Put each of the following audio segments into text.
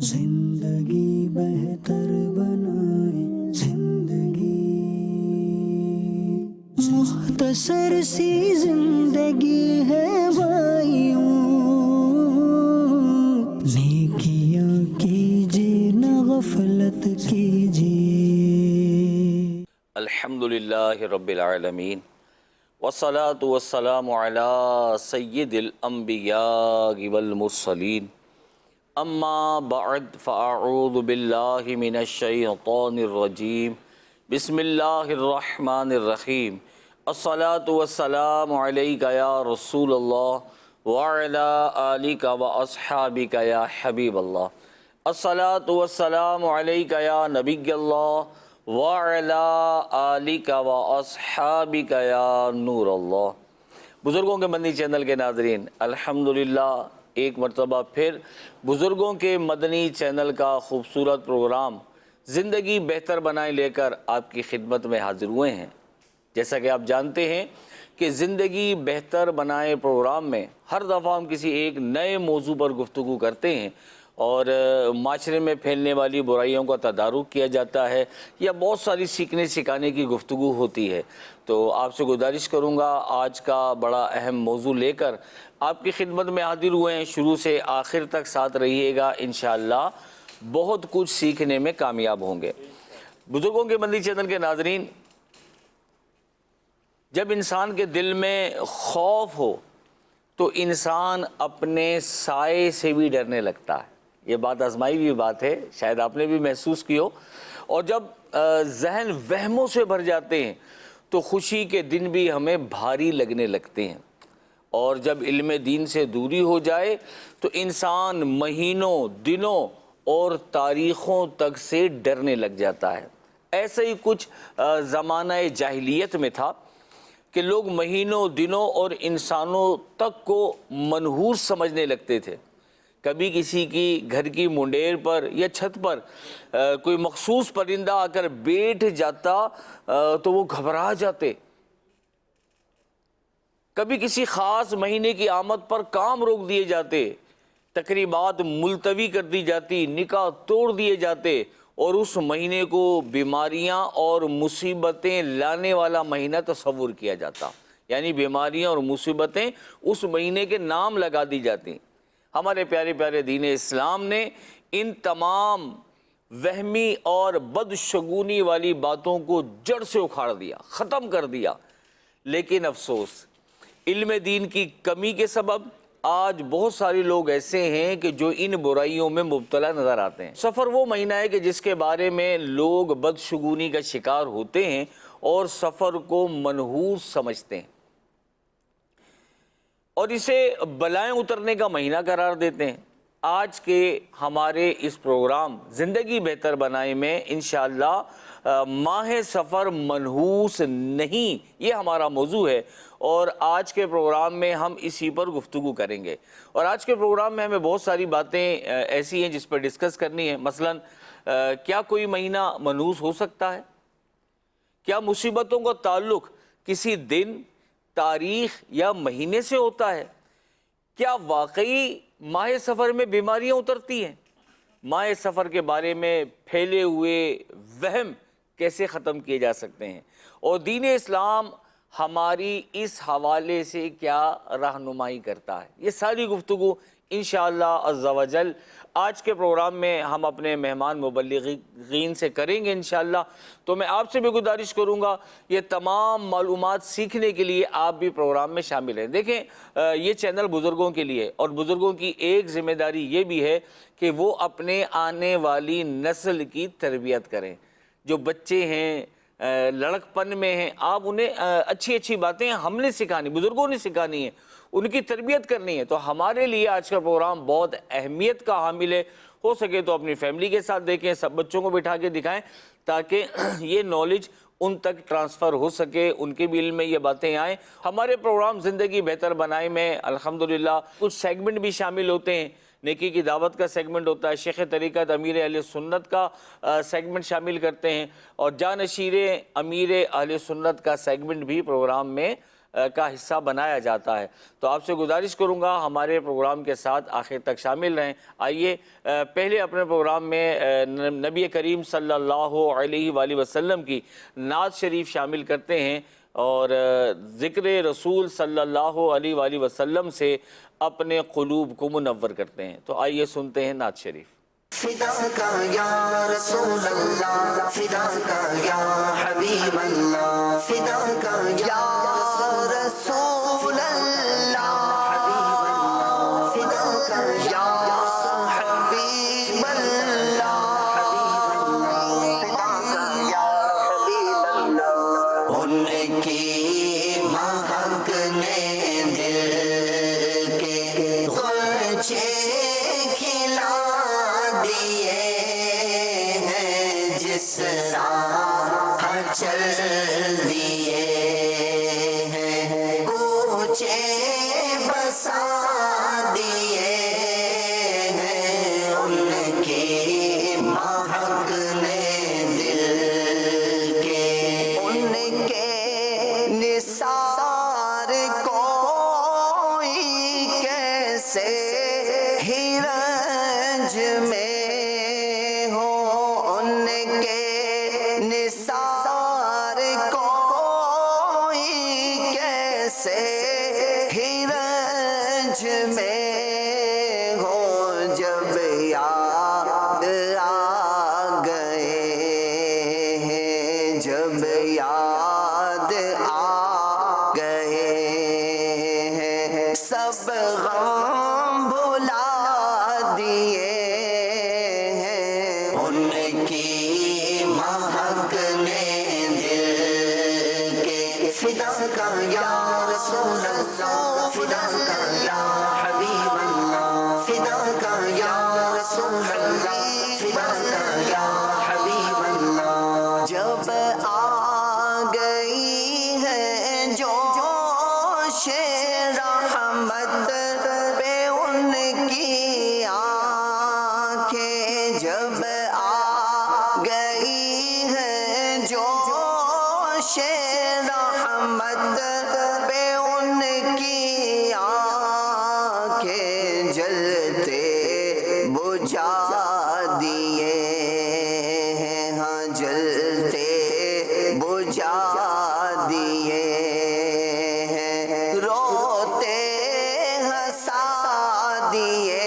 زندگی بہتر بنائے زندگی، مختصر سی زندگی ہے بھائیوں، نیکیاں کیجیے نہ غفلت کیجیے۔ الحمدللہ رب العالمین والصلاة والسلام علی سید الانبیاء والمرسلین، اما بعد فاعوذ باللہ من الشیطان الرجیم، بسم اللہ الرحمن الرحیم، الصلاة والسلام علیک یا رسول اللہ وعلی آلک واصحابک یا حبیب اللہ، الصلاة والسلام علیک یا نبی اللہ وَعَلَىٰ آلِكَ وَأَصْحَابِكَ يَا نور اللہ۔ بزرگوں کے مدنی چینل کے ناظرین، الحمدللہ ایک مرتبہ پھر بزرگوں کے مدنی چینل کا خوبصورت پروگرام زندگی بہتر بنائیں لے کر آپ کی خدمت میں حاضر ہوئے ہیں۔ جیسا کہ آپ جانتے ہیں کہ زندگی بہتر بنائیں پروگرام میں ہر دفعہ ہم کسی ایک نئے موضوع پر گفتگو کرتے ہیں اور معاشرے میں پھیلنے والی برائیوں کا تدارک کیا جاتا ہے یا بہت ساری سیکھنے سکھانے کی گفتگو ہوتی ہے۔ تو آپ سے گزارش کروں گا آج کا بڑا اہم موضوع لے کر آپ کی خدمت میں حاضر ہوئے ہیں، شروع سے آخر تک ساتھ رہیے گا، انشاءاللہ بہت کچھ سیکھنے میں کامیاب ہوں گے۔ بزرگوں کے مدنی چینل کے ناظرین، جب انسان کے دل میں خوف ہو تو انسان اپنے سائے سے بھی ڈرنے لگتا ہے۔ یہ بات آزمائی ہوئی بات ہے، شاید آپ نے بھی محسوس کی ہو۔ اور جب ذہن وہموں سے بھر جاتے ہیں تو خوشی کے دن بھی ہمیں بھاری لگنے لگتے ہیں، اور جب علم دین سے دوری ہو جائے تو انسان مہینوں، دنوں اور تاریخوں تک سے ڈرنے لگ جاتا ہے۔ ایسا ہی کچھ زمانہ جاہلیت میں تھا کہ لوگ مہینوں، دنوں اور انسانوں تک کو منحوس سمجھنے لگتے تھے۔ کبھی کسی کی گھر کی منڈیر پر یا چھت پر کوئی مخصوص پرندہ آ کر بیٹھ جاتا تو وہ گھبرا جاتے۔ کبھی کسی خاص مہینے کی آمد پر کام روک دیے جاتے، تقریبات ملتوی کر دی جاتی، نکاح توڑ دیے جاتے، اور اس مہینے کو بیماریاں اور مصیبتیں لانے والا مہینہ تصور کیا جاتا، یعنی بیماریاں اور مصیبتیں اس مہینے کے نام لگا دی جاتی۔ ہمارے پیارے پیارے دین اسلام نے ان تمام وہمی اور بدشگونی والی باتوں کو جڑ سے اکھاڑ دیا، ختم کر دیا۔ لیکن افسوس، علم دین کی کمی کے سبب آج بہت سارے لوگ ایسے ہیں کہ جو ان برائیوں میں مبتلا نظر آتے ہیں۔ سفر وہ مہینہ ہے کہ جس کے بارے میں لوگ بدشگونی کا شکار ہوتے ہیں اور سفر کو منحوس سمجھتے ہیں اور اسے بلائیں اترنے کا مہینہ قرار دیتے ہیں۔ آج کے ہمارے اس پروگرام زندگی بہتر بنائیں میں انشاءاللہ ماہ سفر منحوس نہیں، یہ ہمارا موضوع ہے، اور آج کے پروگرام میں ہم اسی پر گفتگو کریں گے۔ اور آج کے پروگرام میں ہمیں بہت ساری باتیں ایسی ہیں جس پر ڈسکس کرنی ہے۔ مثلا کیا کوئی مہینہ منحوس ہو سکتا ہے؟ کیا مصیبتوں کا تعلق کسی دن، تاریخ یا مہینے سے ہوتا ہے؟ کیا واقعی ماہ سفر میں بیماریاں اترتی ہیں؟ ماہ سفر کے بارے میں پھیلے ہوئے وہم کیسے ختم کیے جا سکتے ہیں؟ اور دین اسلام ہماری اس حوالے سے کیا رہنمائی کرتا ہے؟ یہ ساری گفتگو انشاءاللہ عز و جل آج کے پروگرام میں ہم اپنے مہمان مبلغین سے کریں گے انشاءاللہ۔ تو میں آپ سے بھی گزارش کروں گا یہ تمام معلومات سیکھنے کے لیے آپ بھی پروگرام میں شامل ہیں۔ دیکھیں، یہ چینل بزرگوں کے لیے، اور بزرگوں کی ایک ذمہ داری یہ بھی ہے کہ وہ اپنے آنے والی نسل کی تربیت کریں۔ جو بچے ہیں، لڑکپن میں ہیں، آپ انہیں اچھی اچھی باتیں ہم نے سکھانی، بزرگوں نے سکھانی ہیں، ان کی تربیت کرنی ہے۔ تو ہمارے لیے آج کا پروگرام بہت اہمیت کا حامل ہے۔ ہو سکے تو اپنی فیملی کے ساتھ دیکھیں، سب بچوں کو بٹھا کے دکھائیں تاکہ یہ نالج ان تک ٹرانسفر ہو سکے، ان کے بھی علم میں یہ باتیں آئیں۔ ہمارے پروگرام زندگی بہتر بنائیں میں الحمدللہ کچھ سیگمنٹ بھی شامل ہوتے ہیں۔ نیکی کی دعوت کا سیگمنٹ ہوتا ہے، شیخ طریقت امیر اہل سنت کا سیگمنٹ شامل کرتے ہیں، اور جانشیر امیر اہل سنت کا سیگمنٹ بھی پروگرام میں کا حصہ بنایا جاتا ہے۔ تو آپ سے گزارش کروں گا ہمارے پروگرام کے ساتھ آخر تک شامل رہیں۔ آئیے پہلے اپنے پروگرام میں نبی کریم صلی اللہ علیہ وآلہ وسلم کی نعت شریف شامل کرتے ہیں اور ذکر رسول صلی اللہ علیہ وآلہ وسلم سے اپنے قلوب کو منور کرتے ہیں۔ تو آئیے سنتے ہیں نعت شریف۔ فدا کا یا رسول اللہ، فدا کا یا حبیب اللہ، فدا کا یا رسول اللہ، حبیب اللہ، فدا کا یا حبیب اللہ، فدا کا یا حبیب اللہ۔ ان کی مہک نے دل کے غنچے کھلا دیے ہیں، جس راہ چل دیے ہیں، کوچے بسا دیے ہیں، ان کی مہک نے دل کے، ان کے نثار کوئی کیسے ہی رنج میں ہو، ان کے نثار کوئی کیسے ہی رنج میں ہو، جب یاد آ گئے ہیں، جب یاد آ گئے ہیں، سب غم بھلا دیے ہیں، ان کی مہک نے دل کے، فدا کا یا رسول اللہ، فدا کا یا حبیب اللہ، فدا کا یا رسول اللہ، فدا کا یا حبیب اللہ۔ جب آ گئی ہے جوش رحمت پہ ان کی آنکھیں، جب آ گئی ہے جوش رحمت پہ ان کی آنکھیں، جلتے بجھا دیے ہیں، ہاں جلتے بجھا دیے ہیں، روتے ہنسا دیے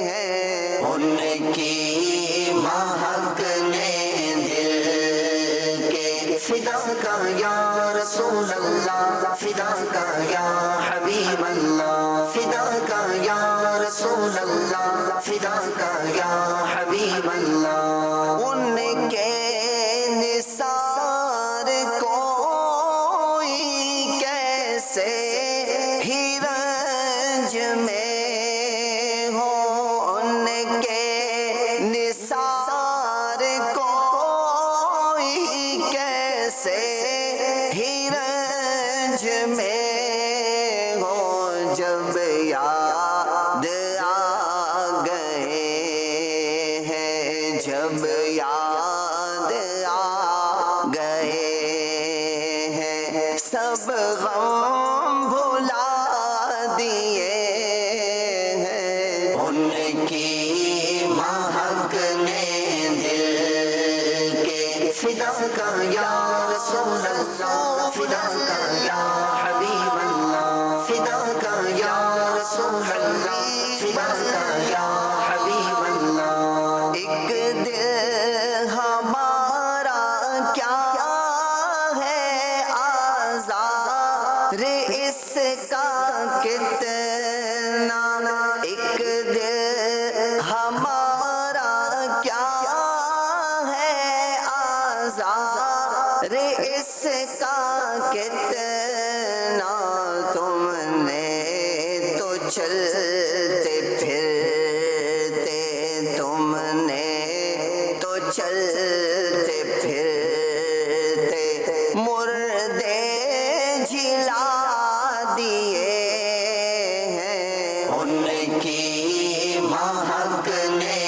ہیں، ان کی مہک نے دل کے، فدا کا یا رسول اللہ، فدا کا یا حبیب اللہ، فدا کا یا رسول اللہ، فدا کا یا حبیب اللہ۔ ان کے نثار کوئی کیسے ہی رنج میں ہو، ان کے نثار کوئی کیسے ہی رنج میں ہو، جب یاد آ گئے ہیں، جب یاد آ گئے ہیں، سب غم بھلا دیے ہیں، ان کی مہک نے دل کے، فدا کا یا رسول اللہ، فدا کا یا حبیب اللہ، فدا کا یا رسول اللہ، فدا کا یا حبیب اللہ۔ ایک دل ہمارا کیا ہے آزار اس کا کتنا، ایک دل ہمارا کیا ہے آزار اس کا کتنا، تم نے تو چلتے پھرتے، تم نے تو چلتے پھرتے مردے جلا دیے ہیں، ان کی مہک نے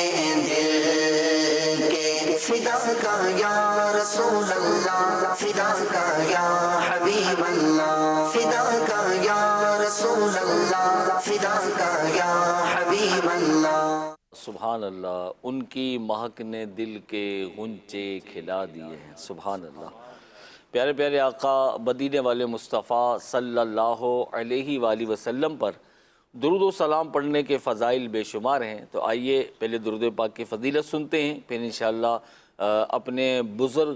دل کے، فدا کا یا رسول اللہ، فدا کا یا حبیب اللہ، سبحان اللہ، ان کی مہک نے دل کے غنچے کھلا دیے ہیں، سبحان اللہ۔ پیارے پیارے آقا مدینے والے مصطفیٰ صلی اللہ علیہ وآلہ وسلم پر درود و سلام پڑھنے کے فضائل بے شمار ہیں۔ تو آئیے پہلے درود پاک کی فضیلت سنتے ہیں، پھر انشاءاللہ اپنے بزرگ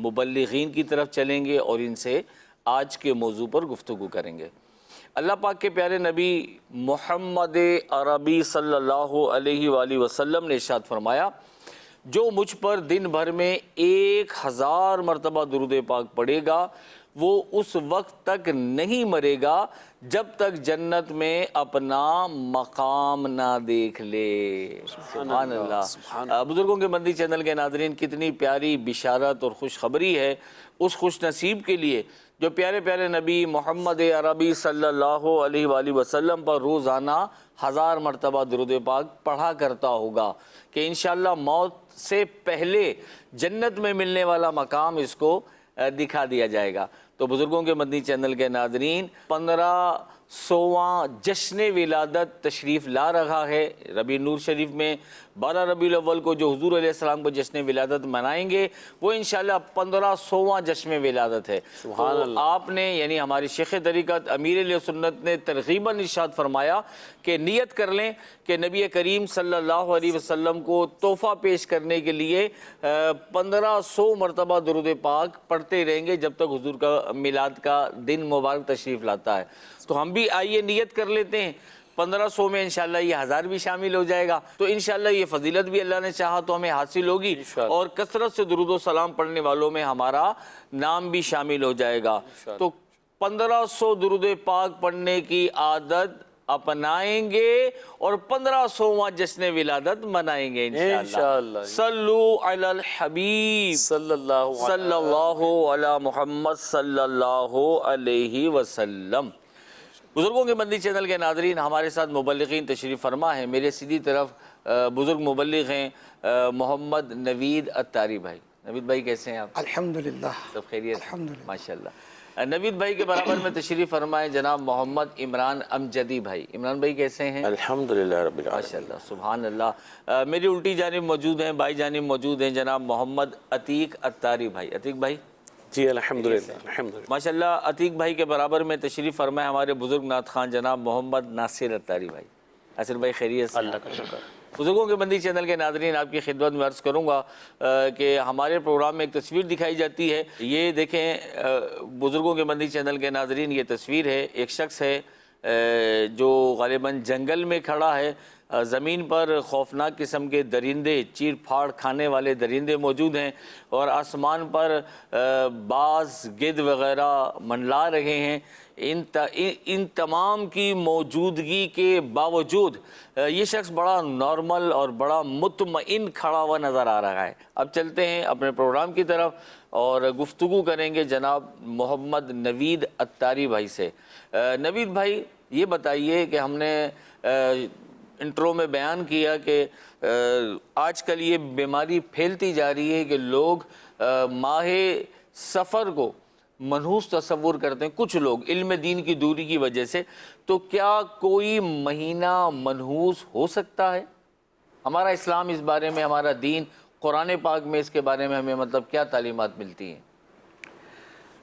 مبلغین کی طرف چلیں گے اور ان سے آج کے موضوع پر گفتگو کریں گے۔ اللہ پاک کے پیارے نبی محمد عربی صلی اللہ علیہ وآلہ وسلم نے ارشاد فرمایا، جو مجھ پر دن بھر میں 1000 مرتبہ درود پاک پڑھے گا وہ اس وقت تک نہیں مرے گا جب تک جنت میں اپنا مقام نہ دیکھ لے۔ سبحان اللہ۔ بزرگوں کے مندی چینل کے ناظرین، کتنی پیاری بشارت اور خوشخبری ہے اس خوش نصیب کے لیے جو پیارے پیارے نبی محمد عربی صلی اللہ علیہ وآلہ وسلم پر روزانہ 1000 مرتبہ درود پاک پڑھا کرتا ہوگا کہ انشاءاللہ موت سے پہلے جنت میں ملنے والا مقام اس کو دکھا دیا جائے گا۔ تو بزرگوں کے مدنی چینل کے ناظرین، 1500واں جشن ولادت تشریف لا رہا ہے۔ ربیع نور شریف میں 12 ربیع الاول کو جو حضور علیہ السلام کو جشن ولادت منائیں گے وہ انشاءاللہ 1500واں جشن ولادت ہے۔ سبحان اللہ۔ آپ نے یعنی ہماری شیخ طریقت امیر علیہ سنت نے ترغیباً ارشاد فرمایا کہ نیت کر لیں کہ نبی کریم صلی اللہ علیہ وسلم کو تحفہ پیش کرنے کے لیے 1500 مرتبہ درود پاک پڑھتے رہیں گے جب تک حضور کا میلاد کا دن مبارک تشریف لاتا ہے۔ تو ہم بھی آئیے نیت کر لیتے ہیں، 1500 میں انشاءاللہ یہ 1000 بھی شامل ہو جائے گا، تو انشاءاللہ یہ فضیلت بھی اللہ نے چاہا تو ہمیں حاصل ہوگی اور کثرت سے درود و سلام پڑھنے والوں میں ہمارا نام بھی شامل ہو جائے گا۔ تو 1500 درود پاک پڑھنے کی عادت اپنائیں گے اور 1500واں جشن ولادت منائیں گے انشاءاللہ۔ صلو علی الحبیب صلی اللہ علی محمد صلی اللہ علیہ وسلم۔ بزرگوں کے مدنی چینل کے ناظرین، ہمارے ساتھ مبلغین تشریف فرما ہیں۔ میرے سیدھی طرف بزرگ مبلغ ہیں محمد نوید اتاری بھائی۔ نوید بھائی کیسے ہیں آپ؟ الحمدللہ سب خیریت؟ الحمدللہ۔ ماشاءاللہ۔ نوید بھائی کے برابر میں تشریف فرمائے جناب محمد عمران امجدی بھائی۔ عمران بھائی کیسے ہیں؟ الحمدللہ رب العالمین۔ ماشاءاللہ، سبحان اللہ۔ میری الٹی جانب موجود ہیں، بھائی جانب موجود ہیں جناب محمد عتیق اتاری بھائی۔ عتیق بھائی جی الحمدللہ الحمدللہ۔ ماشاءاللہ، عتیق بھائی کے برابر میں تشریف فرمائے ہمارے بزرگ نعت خان جناب محمد ناصر اتاری بھائی۔ ناصر بھائی خیریت سے؟ اللہ کا شکر۔ بزرگوں کے مندی چینل کے ناظرین، آپ کی خدمت میں عرض کروں گا کہ ہمارے پروگرام میں ایک تصویر دکھائی جاتی ہے۔ یہ دیکھیں بزرگوں کے مندی چینل کے ناظرین، یہ تصویر ہے، ایک شخص ہے جو غالباً جنگل میں کھڑا ہے، زمین پر خوفناک قسم کے درندے، چیر پھاڑ کھانے والے درندے موجود ہیں اور آسمان پر باز، گدھ وغیرہ منڈلا رہے ہیں۔ ان تمام کی موجودگی کے باوجود یہ شخص بڑا نارمل اور بڑا مطمئن کھڑا ہوا نظر آ رہا ہے۔ اب چلتے ہیں اپنے پروگرام کی طرف اور گفتگو کریں گے جناب محمد نوید اتاری بھائی سے۔ نوید بھائی، یہ بتائیے کہ ہم نے انٹرو میں بیان کیا کہ آج کل یہ بیماری پھیلتی جا رہی ہے کہ لوگ ماہ سفر کو منحوس تصور کرتے ہیں، کچھ لوگ علم دین کی دوری کی وجہ سے۔ تو کیا کوئی مہینہ منحوس ہو سکتا ہے؟ ہمارا اسلام اس بارے میں، ہمارا دین قرآن پاک میں اس کے بارے میں ہمیں مطلب کیا تعلیمات ملتی ہیں؟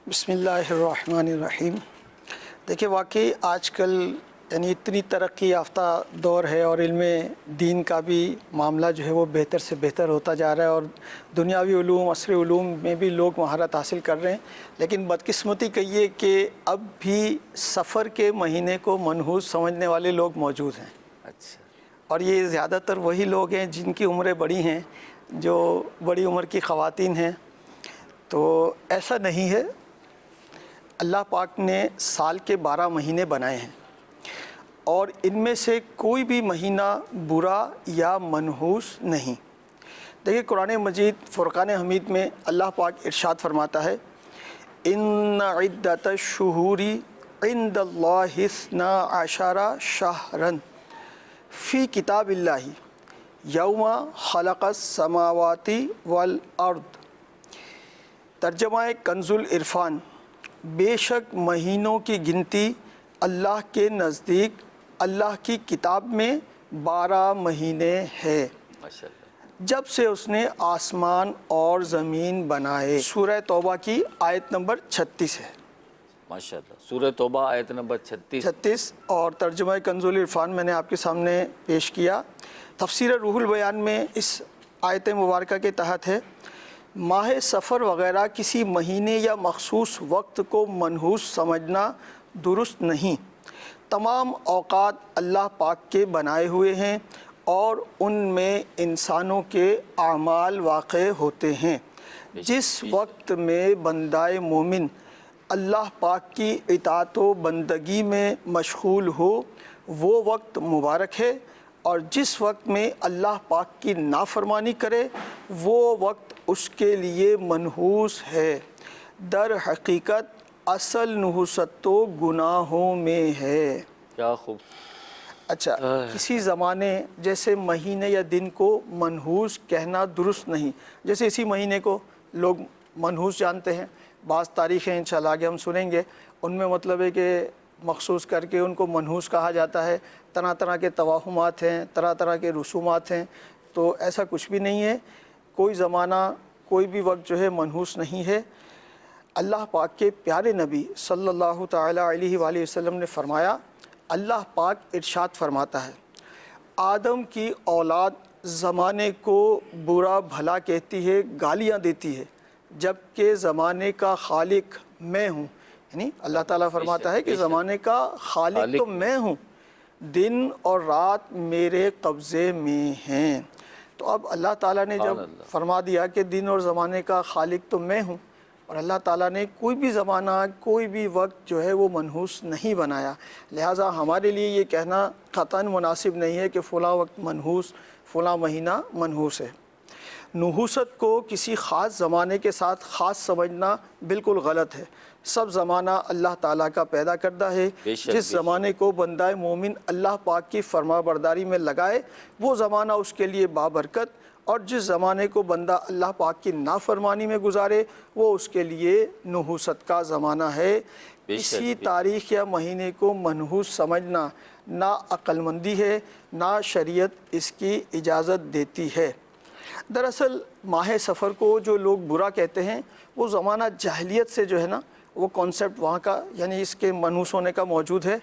بسم اللہ الرحمن الرحیم۔ دیکھیں، واقعی آج کل یعنی اتنی ترقی یافتہ دور ہے اور علم دین کا بھی معاملہ جو ہے وہ بہتر سے بہتر ہوتا جا رہا ہے اور دنیاوی علوم، عصری علوم میں بھی لوگ مہارت حاصل کر رہے ہیں، لیکن بدقسمتی کہیے کہ اب بھی سفر کے مہینے کو منحوس سمجھنے والے لوگ موجود ہیں۔ اچھا۔ اور یہ زیادہ تر وہی لوگ ہیں جن کی عمریں بڑی ہیں، جو بڑی عمر کی خواتین ہیں۔ تو ایسا نہیں ہے، اللہ پاک نے سال کے 12 مہینے بنائے ہیں اور ان میں سے کوئی بھی مہینہ برا یا منحوس نہیں۔ دیکھیے، قرآن مجید فرقان حمید میں اللہ پاک ارشاد فرماتا ہے، ان عدۃ الشہور عند اللہ 12 شہرا فی کتاب اللہ یوم خلق السماوات والارض۔ ترجمہ کنز العرفان، بے شک مہینوں کی گنتی اللہ کے نزدیک اللہ کی کتاب میں 12 مہینے ہے۔ ماشاء اللہ. جب سے اس نے آسمان اور زمین بنائے. سورہ توبہ کی آیت نمبر 36 ہے. ماشاء اللہ. سورہ توبہ آیت نمبر 36 اور ترجمہ کنز العرفان میں نے آپ کے سامنے پیش کیا. تفسیر روح البیان میں اس آیت مبارکہ کے تحت ہے: ماہ سفر وغیرہ کسی مہینے یا مخصوص وقت کو منحوس سمجھنا درست نہیں. تمام اوقات اللہ پاک کے بنائے ہوئے ہیں اور ان میں انسانوں کے اعمال واقع ہوتے ہیں. جس وقت میں بندہ مومن اللہ پاک کی اطاعت و بندگی میں مشغول ہو وہ وقت مبارک ہے، اور جس وقت میں اللہ پاک کی نافرمانی کرے وہ وقت اس کے لیے منحوس ہے. در حقیقت اصل نحوست تو گناہوں میں ہے. کیا خوب. اچھا، کسی زمانے جیسے مہینے یا دن کو منحوس کہنا درست نہیں. جیسے اسی مہینے کو لوگ منحوس جانتے ہیں. بعض تاریخیں انشاءاللہ آگے ہم سنیں گے، ان میں مطلب ہے کہ مخصوص کر کے ان کو منحوس کہا جاتا ہے. طرح طرح کے توہمات ہیں، طرح طرح کے رسومات ہیں. تو ایسا کچھ بھی نہیں ہے. کوئی زمانہ، کوئی بھی وقت جو ہے منحوس نہیں ہے. اللہ پاک کے پیارے نبی صلی اللہ تعالیٰ علیہ وآلہ وسلم نے فرمایا، اللہ پاک ارشاد فرماتا ہے: آدم کی اولاد زمانے کو برا بھلا کہتی ہے، گالیاں دیتی ہے، جبکہ زمانے کا خالق میں ہوں. یعنی اللہ تعالیٰ فرماتا ہے کہ زمانے کا خالق تو میں ہوں، دن اور رات میرے قبضے میں ہیں. تو اب اللہ تعالیٰ نے جب فرما دیا کہ دن اور زمانے کا خالق تو میں ہوں، اور اللہ تعالیٰ نے کوئی بھی زمانہ، کوئی بھی وقت جو ہے وہ منحوس نہیں بنایا، لہٰذا ہمارے لیے یہ کہنا قطعاً مناسب نہیں ہے کہ فلاں وقت منحوس، فلاں مہینہ منحوس ہے. نحوست کو کسی خاص زمانے کے ساتھ خاص سمجھنا بالکل غلط ہے. سب زمانہ اللہ تعالیٰ کا پیدا کردہ ہے. جس زمانے کو بندہ مومن اللہ پاک کی فرما برداری میں لگائے وہ زمانہ اس کے لیے بابرکت، اور جس زمانے کو بندہ اللہ پاک کی نافرمانی میں گزارے وہ اس کے لیے نحوست کا زمانہ ہے. اسی تاریخ یا مہینے کو منحوس سمجھنا نہ عقل مندی ہے، نہ شریعت اس کی اجازت دیتی ہے. دراصل ماہ سفر کو جو لوگ برا کہتے ہیں وہ زمانہ جاہلیت سے جو ہے نا وہ کانسیپٹ وہاں کا، یعنی اس کے منحوس ہونے کا موجود ہے.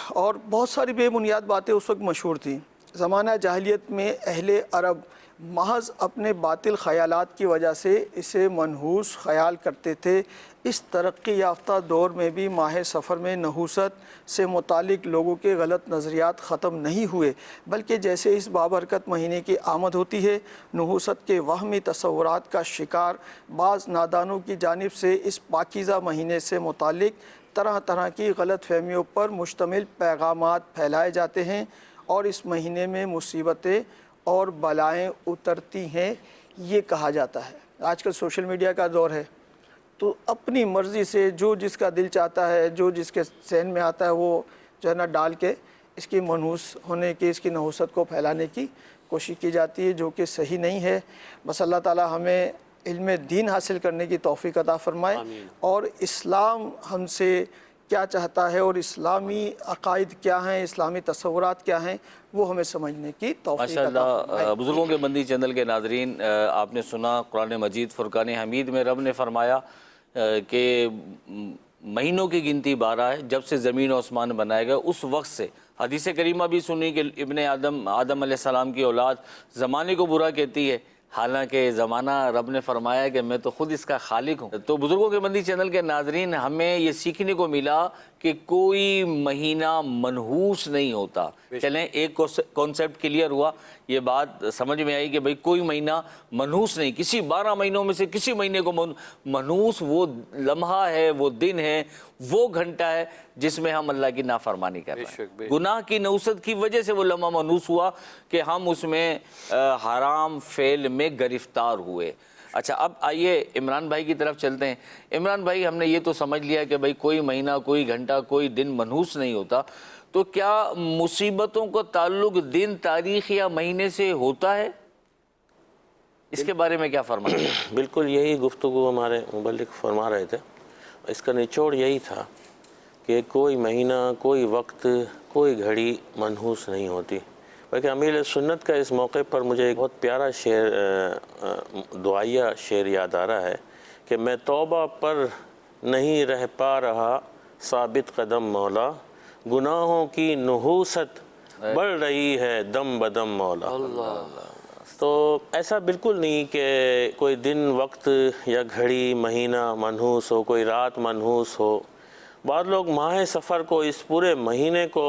اور بہت ساری بے بنیاد باتیں اس وقت مشہور تھیں. زمانہ جاہلیت میں اہل عرب محض اپنے باطل خیالات کی وجہ سے اسے منحوس خیال کرتے تھے. اس ترقی یافتہ دور میں بھی ماہ سفر میں نحوست سے متعلق لوگوں کے غلط نظریات ختم نہیں ہوئے، بلکہ جیسے اس بابرکت مہینے کی آمد ہوتی ہے، نحوست کے وہمی تصورات کا شکار بعض نادانوں کی جانب سے اس پاکیزہ مہینے سے متعلق طرح طرح کی غلط فہمیوں پر مشتمل پیغامات پھیلائے جاتے ہیں، اور اس مہینے میں مصیبتیں اور بلائیں اترتی ہیں یہ کہا جاتا ہے. آج کل سوشل میڈیا کا دور ہے، تو اپنی مرضی سے جو جس کا دل چاہتا ہے، جو جس کے ذہن میں آتا ہے وہ جو ہے نا ڈال کے اس کی منحوس ہونے کی، اس کی نحوست کو پھیلانے کی کوشش کی جاتی ہے، جو کہ صحیح نہیں ہے. بس اللہ تعالی ہمیں علم دین حاصل کرنے کی توفیق عطا فرمائے، اور اسلام ہم سے کیا چاہتا ہے اور اسلامی عقائد کیا ہیں، اسلامی تصورات کیا ہیں، وہ ہمیں سمجھنے کی توفیق عطا فرمائے. ماشاءاللہ. بزرگوں کے بندی چینل کے ناظرین، آپ نے سنا قرآن مجید فرقان حمید میں رب نے فرمایا کہ مہینوں کی گنتی 12 ہے، جب سے زمین و آسمان بنائے گا اس وقت سے. حدیث کریمہ بھی سنی کہ ابن آدم علیہ السلام کی اولاد زمانے کو برا کہتی ہے، حالانکہ زمانہ رب نے فرمایا کہ میں تو خود اس کا خالق ہوں. تو بزرگوں کے بندی چینل کے ناظرین، ہمیں یہ سیکھنے کو ملا کہ کوئی مہینہ منحوس نہیں ہوتا. چلیں ایک کانسیپٹ کلیئر ہوا، یہ بات سمجھ میں آئی کہ بھئی کوئی مہینہ منحوس نہیں. کسی 12 مہینوں میں سے کسی مہینے کو منحوس وہ لمحہ ہے، وہ دن ہے، وہ گھنٹہ ہے جس میں ہم اللہ کی نافرمانی کر رہے ہیں. گناہ کی نحوست کی وجہ سے وہ لمحہ منحوس ہوا کہ ہم اس میں حرام فعل میں گرفتار ہوئے. اچھا، اب آئیے عمران بھائی کی طرف چلتے ہیں. عمران بھائی، ہم نے یہ تو سمجھ لیا کہ بھئی کوئی مہینہ، کوئی گھنٹہ، کوئی دن منحوس نہیں ہوتا، تو کیا مصیبتوں کا تعلق دن، تاریخ یا مہینے سے ہوتا ہے؟ اس کے بارے میں کیا فرمائیں؟ بالکل یہی گفتگو ہمارے مبلغ فرما رہے تھے. اس کا نچوڑ یہی تھا کہ کوئی مہینہ، کوئی وقت، کوئی گھڑی منحوس نہیں ہوتی. بلکہ امیر سنت کا اس موقع پر مجھے ایک بہت پیارا شعر دعائیہ شعر یاد آ رہا ہے کہ میں توبہ پر نہیں رہ پا رہا ثابت قدم مولا، گناہوں کی نحوست بڑھ رہی ہے دم بدم مولا۔ تو ایسا بالکل نہیں کہ کوئی دن وقت یا گھڑی مہینہ منحوس ہو، کوئی رات منحوس ہو۔ بعض لوگ ماہ سفر کو، اس پورے مہینے کو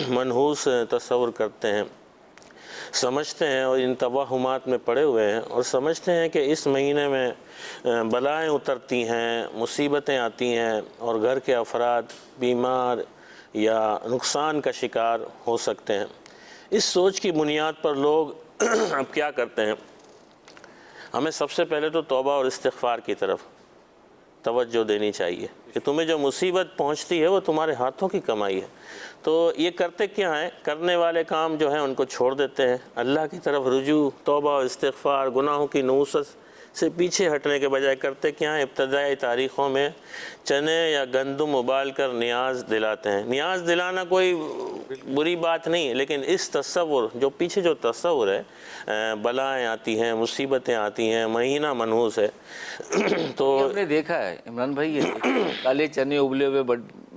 منحوس تصور کرتے ہیں، سمجھتے ہیں اور ان توہمات میں پڑے ہوئے ہیں اور سمجھتے ہیں کہ اس مہینے میں بلائیں اترتی ہیں، مصیبتیں آتی ہیں اور گھر کے افراد بیمار یا نقصان کا شکار ہو سکتے ہیں۔ اس سوچ کی بنیاد پر لوگ اب کیا کرتے ہیں، ہمیں سب سے پہلے تو توبہ اور استغفار کی طرف توجہ دینی چاہیے کہ تمہیں جو مصیبت پہنچتی ہے وہ تمہارے ہاتھوں کی کمائی ہے۔ تو یہ کرتے کیا ہیں، کرنے والے کام جو ہیں ان کو چھوڑ دیتے ہیں، اللہ کی طرف رجوع، توبہ اور استغفار، گناہوں کی نحوست سے پیچھے ہٹنے کے بجائے کرتے کیا ہیں، ابتدائی تاریخوں میں چنے یا گندم ابال کر نیاز دلاتے ہیں۔ نیاز دلانا کوئی بری بات نہیں ہے، لیکن اس تصور جو پیچھے جو تصور ہے، بلائیں آتی ہیں، مصیبتیں آتی ہیں، مہینہ منحوس ہے، تو ہم نے دیکھا ہے عمران بھائی، یہ کالے چنے ابلے ہوئے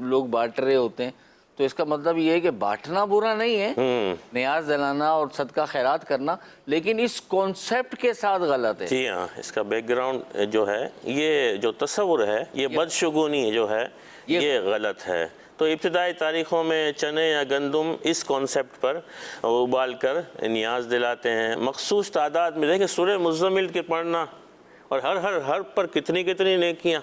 لوگ بانٹ رہے ہوتے ہیں، تو اس کا مطلب یہ ہے کہ بانٹنا برا نہیں ہے، نیاز دلانا اور صدقہ خیرات کرنا، لیکن اس کانسیپٹ کے ساتھ غلط ہے۔ جی ہاں، اس کا بیک گراؤنڈ جو ہے، یہ جو تصور ہے، یہ بدشگونی جو ہے، یہ غلط ہے۔ تو ابتدائی تاریخوں میں چنے یا گندم اس کانسیپٹ پر ابال کر نیاز دلاتے ہیں۔ مخصوص تعداد میں دیکھیں سورہ مزمل کے پڑھنا اور ہر پر کتنی نیکیاں،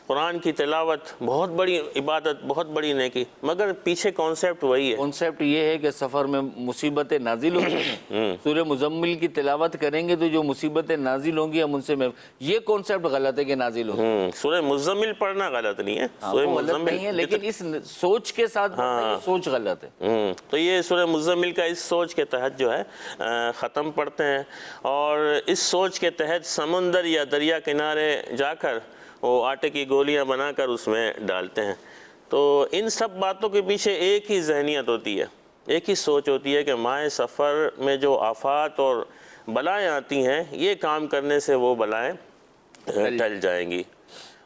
قرآن کی تلاوت بہت بڑی عبادت، بہت بڑی نیکی، مگر پیچھے کانسیپٹ وہی ہے۔ کانسیپٹ یہ ہے کہ سفر میں مصیبتیں نازل ہوتی ہیں، سورہ مزمل کی تلاوت کریں گے تو جو مصیبتیں نازل ہوں گی ہم ان سے یہ کانسیپٹ غلط ہے کہ نازل ہو۔ سورہ مزمل پڑھنا غلط نہیں ہے، سورہ غلط نہیں ہے، لیکن اس سوچ کے ساتھ یہ سوچ غلط ہے۔ تو یہ سورہ مزمل کا اس سوچ کے تحت جو ہے ختم پڑھتے ہیں، اور اس سوچ کے تحت سمندر یا دریا کنارے جا کر وہ آٹے کی گولیاں بنا کر اس میں ڈالتے ہیں۔ تو ان سب باتوں کے پیچھے ایک ہی ذہنیت ہوتی ہے، ایک ہی سوچ ہوتی ہے کہ ماہ سفر میں جو آفات اور بلائیں آتی ہیں، یہ کام کرنے سے وہ بلائیں ٹل جائیں گی،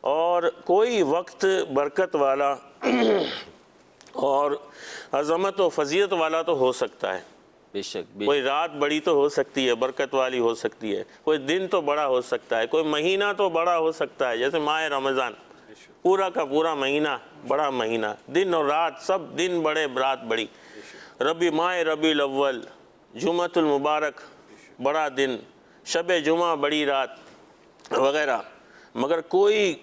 اور کوئی وقت برکت والا اور عظمت و فضیلت والا تو ہو سکتا ہے، بے شک، کوئی رات بڑی تو ہو سکتی ہے، برکت والی ہو سکتی ہے، کوئی دن تو بڑا ہو سکتا ہے، کوئی مہینہ تو بڑا ہو سکتا ہے، جیسے ماہ رمضان پورا کا پورا مہینہ بڑا مہینہ، دن اور رات سب دن بڑے رات بڑی، ماہ ربیع الاول، جمعۃ المبارک بڑا دن، شب جمعہ بڑی رات وغیرہ، مگر کوئی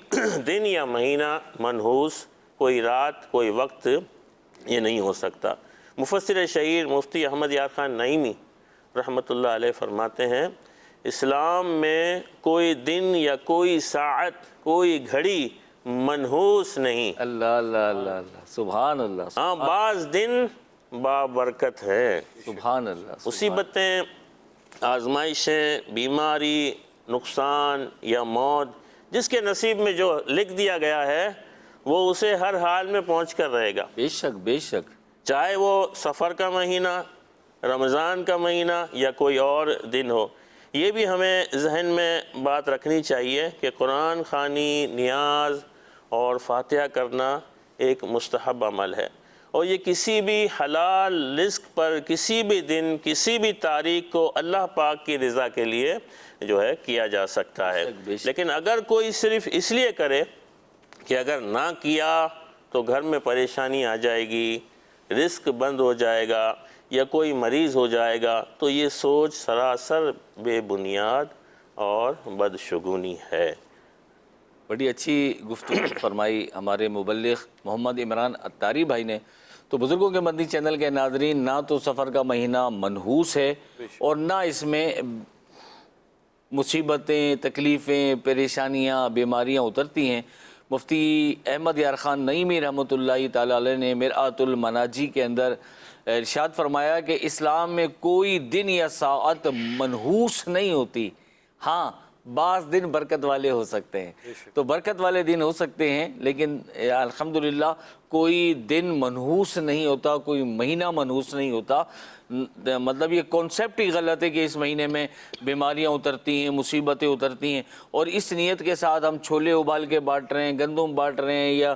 دن یا مہینہ منحوس، کوئی رات، کوئی وقت یہ نہیں ہو سکتا۔ مفسر شہیر مفتی احمد یار خان نعیمی رحمۃ اللہ علیہ فرماتے ہیں، اسلام میں کوئی دن یا کوئی ساعت، کوئی گھڑی منحوس نہیں۔ اللہ اللہ اللہ اللہ، سبحان اللہ، ہاں، بعض دن بابرکت ہیں، سبحان اللہ، مصیبتیں، آزمائشیں، بیماری، نقصان یا موت، جس کے نصیب میں جو لکھ دیا گیا ہے وہ اسے ہر حال میں پہنچ کر رہے گا، بے شک بے شک، چاہے وہ سفر کا مہینہ، رمضان کا مہینہ یا کوئی اور دن ہو۔ یہ بھی ہمیں ذہن میں بات رکھنی چاہیے کہ قرآن خوانی، نیاز اور فاتحہ کرنا ایک مستحب عمل ہے، اور یہ کسی بھی حلال رزق پر کسی بھی دن، کسی بھی تاریخ کو اللہ پاک کی رضا کے لیے جو ہے کیا جا سکتا ہے۔ لیکن اگر کوئی صرف اس لیے کرے کہ اگر نہ کیا تو گھر میں پریشانی آ جائے گی، رزق بند ہو جائے گا یا کوئی مریض ہو جائے گا، تو یہ سوچ سراسر بے بنیاد اور بدشگونی ہے۔ بڑی اچھی گفتگو فرمائی ہمارے مبلغ محمد عمران اتاری بھائی نے۔ تو بزرگوں کے مدنی چینل کے ناظرین، نہ تو سفر کا مہینہ منحوس ہے اور نہ اس میں مصیبتیں، تکلیفیں، پریشانیاں، بیماریاں اترتی ہیں۔ مفتی احمد یار خان نعیمی رحمۃ اللہ تعالی علیہ نے مرآت المناجی کے اندر ارشاد فرمایا کہ اسلام میں کوئی دن یا ساعت منحوس نہیں ہوتی، ہاں بعض دن برکت والے ہو سکتے ہیں، تو برکت والے دن ہو سکتے ہیں، لیکن الحمدللہ کوئی دن منحوس نہیں ہوتا، کوئی مہینہ منحوس نہیں ہوتا. مطلب یہ کانسیپٹ ہی غلط ہے کہ اس مہینے میں بیماریاں اترتی ہیں، مصیبتیں اترتی ہیں، اور اس نیت کے ساتھ ہم چھولے ابال کے بانٹ رہے ہیں، گندم بانٹ رہے ہیں، یا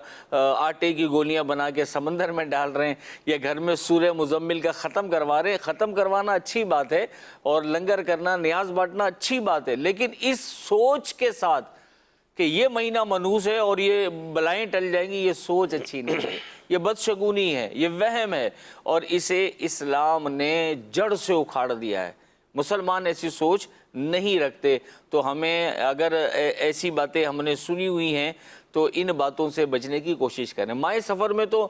آٹے کی گولیاں بنا کے سمندر میں ڈال رہے ہیں، یا گھر میں سورہ مزمل کا ختم کروا رہے ہیں. ختم کروانا اچھی بات ہے، اور لنگر کرنا، نیاز بانٹنا اچھی بات ہے، لیکن اس سوچ کے ساتھ کہ یہ مہینہ منحوس ہے اور یہ بلائیں ٹل جائیں گی، یہ سوچ اچھی نہیں ہے، یہ بدشگونی ہے، یہ وہم ہے، اور اسے اسلام نے جڑ سے اکھاڑ دیا ہے. مسلمان ایسی سوچ نہیں رکھتے. تو ہمیں اگر ایسی باتیں ہم نے سنی ہوئی ہیں تو ان باتوں سے بچنے کی کوشش کریں. ماہ سفر میں تو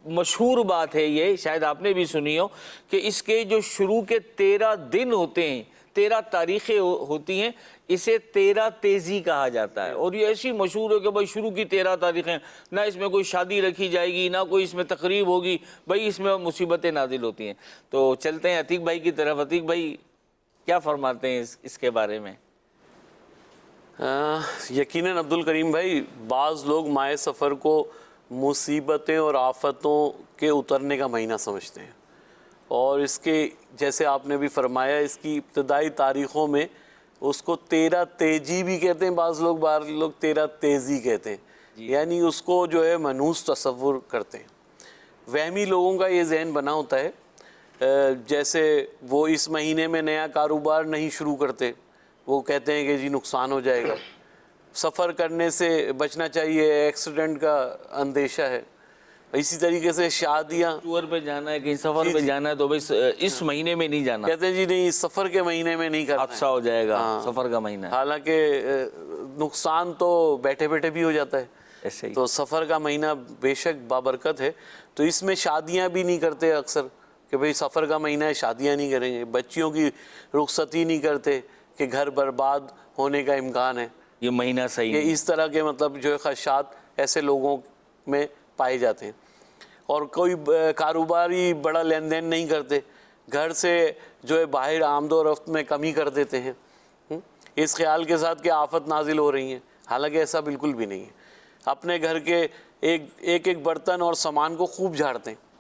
مشہور بات ہے یہ، شاید آپ نے بھی سنی ہو، کہ اس کے جو شروع کے 13 دن ہوتے ہیں، 13 تاریخیں ہوتی ہیں، اسے 13 تیزی کہا جاتا ہے. اور یہ ایسی مشہور ہے کہ بھائی شروع کی 13 تاریخیں، نہ اس میں کوئی شادی رکھی جائے گی، نہ کوئی اس میں تقریب ہوگی، بھائی اس میں مصیبتیں نازل ہوتی ہیں. تو چلتے ہیں عتیق بھائی کی طرف. عتیق بھائی کیا فرماتے ہیں اس کے بارے میں؟ یقیناً عبد الکریم بھائی، بعض لوگ ماہ سفر کو مصیبتیں اور آفتوں کے اترنے کا مہینہ سمجھتے ہیں، اور اس کے جیسے آپ نے بھی فرمایا، اس کی ابتدائی تاریخوں میں اس کو 13 تیجی بھی کہتے ہیں، بعض لوگ 13 تیزی کہتے ہیں، یعنی اس کو جو ہے منحوس تصور کرتے ہیں. وہمی لوگوں کا یہ ذہن بنا ہوتا ہے، جیسے وہ اس مہینے میں نیا کاروبار نہیں شروع کرتے، وہ کہتے ہیں کہ جی نقصان ہو جائے گا. سفر کرنے سے بچنا چاہیے، ایکسیڈنٹ کا اندیشہ ہے. اسی طریقے سے شادیاں، ٹور پہ جانا ہے، کہیں سفر پہ جانا ہے، تو بھائی اس مہینے میں نہیں جانا، کہتے ہیں جی نہیں، سفر کے مہینے میں نہیں کرنا، حادثہ ہو جائے گا، سفر کا مہینہ ہے. حالانکہ نقصان تو بیٹھے بیٹھے بھی ہو جاتا ہے. ایسے ہی تو سفر کا مہینہ بے شک بابرکت ہے. تو اس میں شادیاں بھی نہیں کرتے اکثر، کہ بھئی سفر کا مہینہ ہے، شادیاں نہیں کریں گے. بچیوں کی رخصتی نہیں کرتے کہ گھر برباد ہونے کا امکان ہے. یہ مہینہ صحیح کہ اس طرح کے مطلب جو ہے خدشات ایسے لوگوں میں پائے جاتے ہیں. اور کوئی کاروباری بڑا لین دین نہیں کرتے، گھر سے جو ہے باہر آمد و رفت میں کمی کر دیتے ہیں، اس خیال کے ساتھ کہ آفت نازل ہو رہی ہیں. حالانکہ ایسا بالکل بھی نہیں ہے. اپنے گھر کے ایک برتن اور سامان کو خوب جھاڑتے ہیں.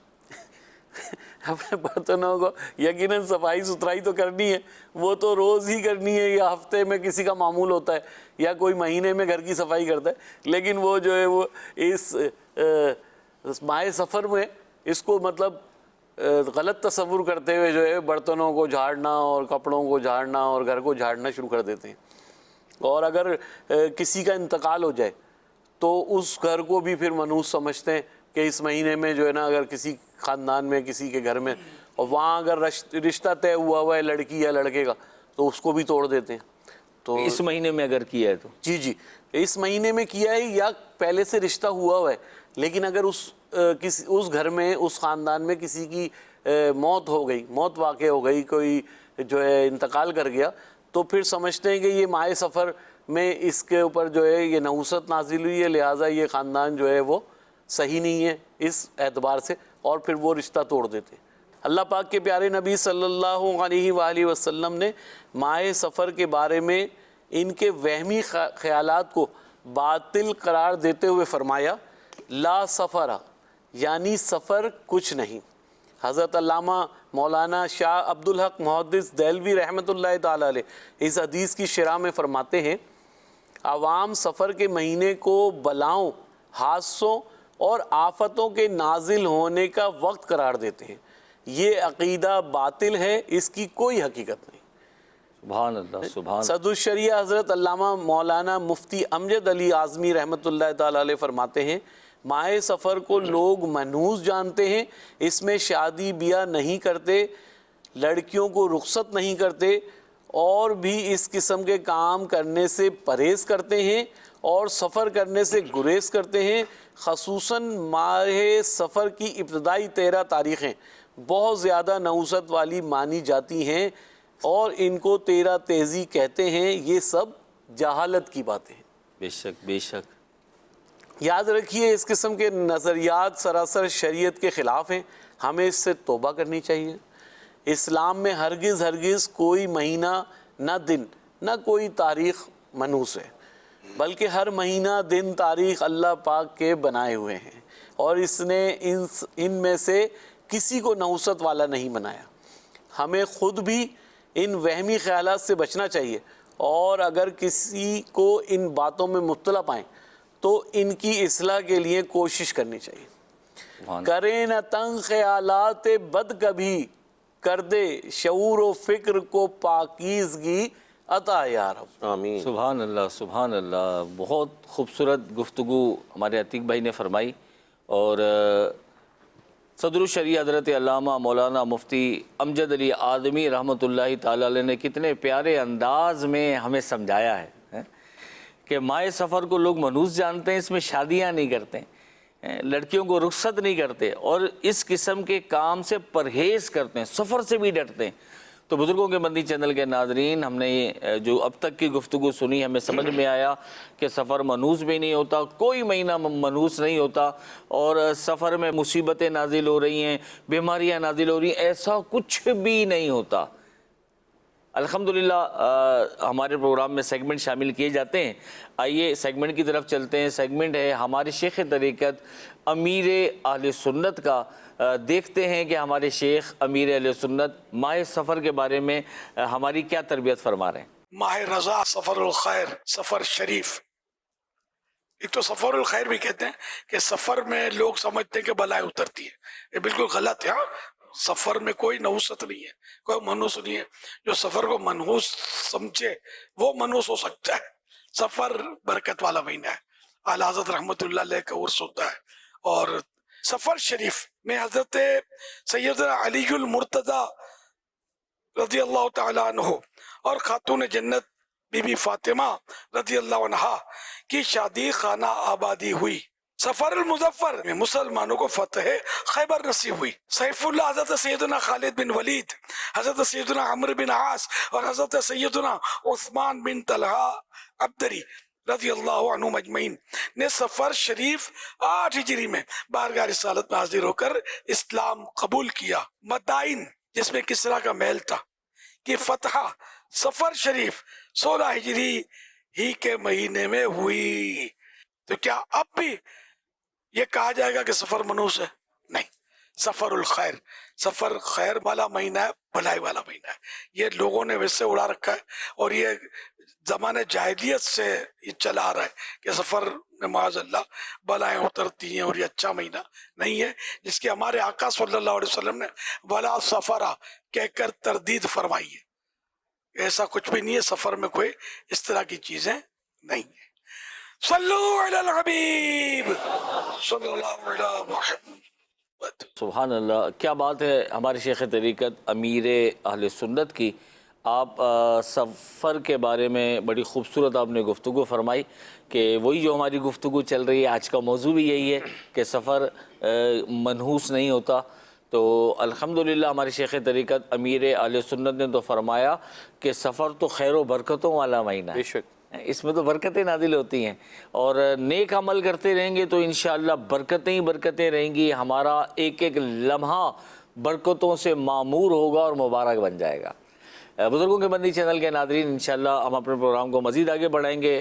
اپنے برتنوں کو یقیناً صفائی ستھرائی تو کرنی ہے، وہ تو روز ہی کرنی ہے، یا ہفتے میں کسی کا معمول ہوتا ہے، یا کوئی مہینے میں گھر کی صفائی کرتا ہے. لیکن وہ جو ہے وہ اس ماہ سفر میں اس کو مطلب غلط تصور کرتے ہوئے جو ہے برتنوں کو جھاڑنا اور کپڑوں کو جھاڑنا اور گھر کو جھاڑنا شروع کر دیتے ہیں. اور اگر کسی کا انتقال ہو جائے تو اس گھر کو بھی پھر منحوس سمجھتے ہیں کہ اس مہینے میں جو ہے نا، اگر کسی خاندان میں کسی کے گھر میں، اور وہاں اگر رشتہ طے ہوا ہے لڑکی یا لڑکے کا، تو اس کو بھی توڑ دیتے ہیں. تو اس مہینے میں اگر کیا ہے تو جی اس مہینے میں کیا ہے، یا پہلے سے رشتہ ہوا ہے، لیکن اگر اس گھر میں، اس خاندان میں کسی کی موت ہو گئی، موت واقع ہو گئی، کوئی جو ہے انتقال کر گیا، تو پھر سمجھتے ہیں کہ یہ ماہ سفر میں اس کے اوپر جو ہے یہ نحوست نازل ہوئی ہے، لہٰذا یہ خاندان جو ہے وہ صحیح نہیں ہے اس اعتبار سے، اور پھر وہ رشتہ توڑ دیتے ہیں. اللہ پاک کے پیارے نبی صلی اللہ علیہ وآلہ وسلم نے ماہ سفر کے بارے میں ان کے وہمی خیالات کو باطل قرار دیتے ہوئے فرمایا، لا سفر، یعنی سفر کچھ نہیں. حضرت علامہ مولانا شاہ عبدالحق محدث دہلوی رحمۃ اللہ تعالی علیہ اس حدیث کی شرح میں فرماتے ہیں، عوام سفر کے مہینے کو بلاؤں، حادثوں اور آفتوں کے نازل ہونے کا وقت قرار دیتے ہیں. یہ عقیدہ باطل ہے، اس کی کوئی حقیقت نہیں. سبحان اللہ، سبحان. صدر الشریعہ حضرت علامہ مولانا مفتی امجد علی اعظمی رحمۃ اللہ تعالی علیہ فرماتے ہیں، ماہ سفر کو لوگ منحوس جانتے ہیں، اس میں شادی بیاہ نہیں کرتے، لڑکیوں کو رخصت نہیں کرتے، اور بھی اس قسم کے کام کرنے سے پرہیز کرتے ہیں، اور سفر کرنے سے گریز کرتے ہیں. خصوصاً ماہ سفر کی ابتدائی 13 تاریخیں بہت زیادہ نحوست والی مانی جاتی ہیں، اور ان کو 13 تیزی کہتے ہیں. یہ سب جہالت کی باتیں ہیں. بے شک، بے شک. یاد رکھیے، اس قسم کے نظریات سراسر شریعت کے خلاف ہیں. ہمیں اس سے توبہ کرنی چاہیے. اسلام میں ہرگز کوئی مہینہ، نہ دن، نہ کوئی تاریخ منحوس ہے. بلکہ ہر مہینہ دن تاریخ اللہ پاک کے بنائے ہوئے ہیں، اور اس نے ان میں سے کسی کو نحوست والا نہیں بنایا۔ ہمیں خود بھی ان وہمی خیالات سے بچنا چاہیے، اور اگر کسی کو ان باتوں میں مبتلا پائیں تو ان کی اصلاح کے لیے کوشش کرنی چاہیے۔ کریں نہ تنگ خیالات بد کبھی، کر دے شعور و فکر کو پاکیزگی عطا یا رب۔ آمین۔ سبحان اللہ، سبحان اللہ۔ بہت خوبصورت گفتگو ہمارے عتیق بھائی نے فرمائی، اور صدر الشریعہ حضرت علامہ مولانا مفتی امجد علی آدمی رحمۃ اللہ تعالی علیہ نے کتنے پیارے انداز میں ہمیں سمجھایا ہے کہ ماہ سفر کو لوگ منحوس جانتے ہیں، اس میں شادیاں نہیں کرتے، لڑکیوں کو رخصت نہیں کرتے، اور اس قسم کے کام سے پرہیز کرتے ہیں، سفر سے بھی ڈرتے ہیں۔ تو بزرگوں کے مدنی چینل کے ناظرین، ہم نے جو اب تک کی گفتگو سنی، ہمیں سمجھ میں آیا کہ سفر منحوس بھی نہیں ہوتا، کوئی مہینہ منحوس نہیں ہوتا، اور سفر میں مصیبتیں نازل ہو رہی ہیں، بیماریاں نازل ہو رہی ہیں، ایسا کچھ بھی نہیں ہوتا۔ الحمدللہ ہمارے پروگرام میں سیگمنٹ شامل کیے جاتے ہیں۔ آئیے سیگمنٹ کی طرف چلتے ہیں۔ سیگمنٹ ہے ہمارے شیخ طریقت امیر اہل سنت کا۔ دیکھتے ہیں کہ ہمارے شیخ امیر اہل سنت ماہ سفر کے بارے میں ہماری کیا تربیت فرما رہے ہیں۔ ماہ رضا، سفر الخیر، سفر شریف۔ ایک تو سفر الخیر بھی کہتے ہیں کہ سفر میں لوگ سمجھتے ہیں کہ بلائیں اترتی ہیں، یہ بالکل غلط ہے۔ ہاں، سفر میں کوئی نحوست نہیں ہے، کوئی منحوس نہیں ہے۔ جو سفر کو منحوس سمجھے وہ منحوس ہو سکتا ہے۔ سفر برکت والا مہینہ ہے، اعلیٰ حضرت رحمۃ اللہ علیہ کا عرس ہوتا ہے، اور سفر شریف میں حضرت سیدنا علی المرتضی رضی اللہ تعالیٰ عنہ اور خاتون جنت بی بی فاطمہ رضی اللہ عنہا کی شادی خانہ آبادی ہوئی۔ سفر المظفر میں مسلمانوں کو فتح خیبر نصیب ہوئی۔ سیف اللہ حضرت سیدنا خالد بن ولید، حضرت سیدنا عمرو بن عاص اور حضرت سیدنا عثمان بن طلحہ عبدری رضی اللہ عنہ مجمعین نے سفر شریف 8 ہجری میں بارگاہ رسالت میں حاضر ہو کر اسلام قبول کیا۔ مدائن جس میں کسرا کا محل تھا کہ فتح سفر شریف 16 ہجری ہی کے مہینے میں ہوئی۔ تو کیا اب بھی یہ کہا جائے گا کہ سفر منحوس ہے؟ نہیں، سفر الخیر، سفر خیر والا مہینہ ہے، بھلائی والا مہینہ ہے۔ یہ لوگوں نے ویسے اڑا رکھا ہے، اور یہ زمانہ جاہلیت سے یہ چلا آ رہا ہے کہ سفر میں معاذ اللہ بلائیں اترتی ہیں، اور یہ اچھا مہینہ نہیں ہے، جس کی ہمارے آقا صلی اللہ علیہ وسلم نے ولا سفرہ کہہ کر تردید فرمائی ہے۔ ایسا کچھ بھی نہیں ہے، سفر میں کوئی اس طرح کی چیزیں نہیں ہیں۔ صلو علی الحبیب صلی اللہ علیہ محمد۔ سبحان اللہ، کیا بات ہے ہمارے شیخ طریقت امیر اہل سنت کی۔ آپ سفر کے بارے میں بڑی خوبصورت آپ نے گفتگو فرمائی کہ وہی جو ہماری گفتگو چل رہی ہے، آج کا موضوع بھی یہی ہے کہ سفر منحوس نہیں ہوتا۔ تو الحمدللہ ہمارے شیخ طریقت امیر اہل سنت نے تو فرمایا کہ سفر تو خیر و برکتوں والا مہینہ ہے، بے شک اس میں تو برکتیں نازل ہوتی ہیں، اور نیک عمل کرتے رہیں گے تو انشاءاللہ برکتیں ہی برکتیں رہیں گی۔ ہمارا ایک ایک لمحہ برکتوں سے معمور ہوگا اور مبارک بن جائے گا۔ بزرگوں کے مدنی چینل کے ناظرین، انشاءاللہ ہم اپنے پروگرام کو مزید آگے بڑھائیں گے،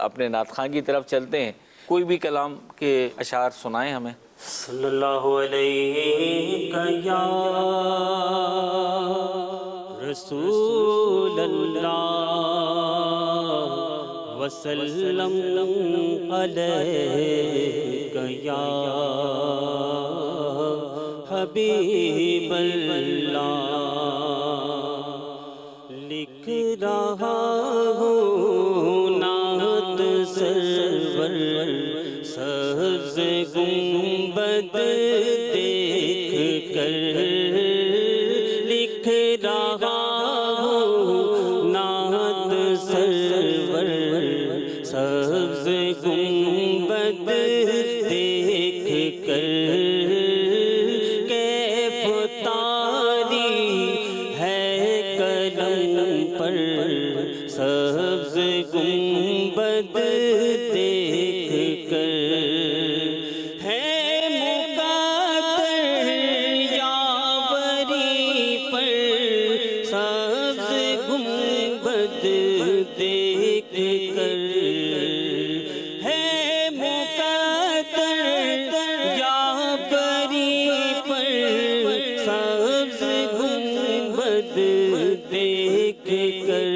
اپنے نعت خواں کی طرف چلتے ہیں۔ کوئی بھی کلام کے اشعار سنائیں ہمیں۔ صلی اللہ علیہ یا رسول اللہ وسلم علیہ یا حبیب اللہ۔ لکھ رہا ہوں نعت سرور سبز گنبد دیکھ کر، لکھ رہا ہوں نعت سرور سبز گنبد دیکھ کر، کیف طاری ہے قلم پر سبز گنبد دیکھ کر، ہے مقدر یاوری پر سبز گنبد دیکھ کر، کر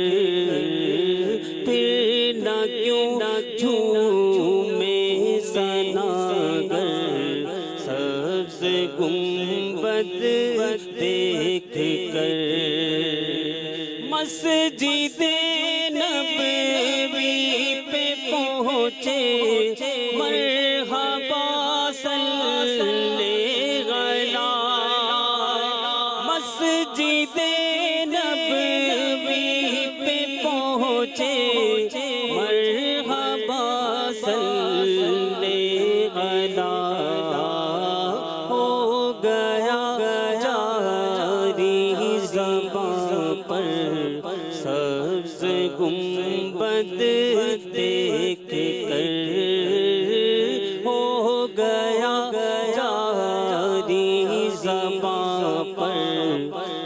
پھر نہ کیوں جھومے سناگر سبز گنبد دیکھ کر مسجد نبوی پہ پہنچے مرحبا صلی غلا مسجد نبوی پہ پہنچے مرحبا صلی غلا ہو گیا جاری زباں پر سبز گنبد دیکھ کر ہو گیا جاری زباں پر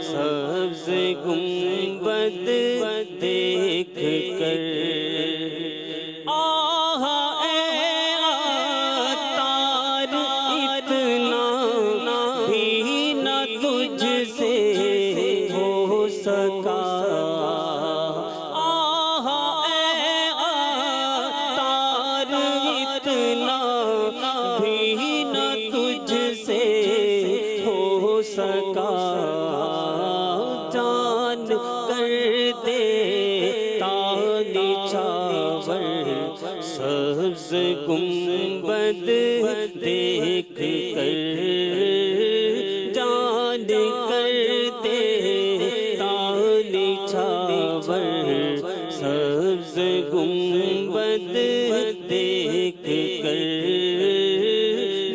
سبز گنبد دیکھ کر آہ اے عطار اتنا بھی نہ تجھ سے ہو سکا آہ اے عطار اتنا بھی نہ تجھ سے ہو سکا جان کر دے تانی چاور سبز گنبد دیکھ کر جان کر دے تانی چاور سبز گنبد دیکھ کر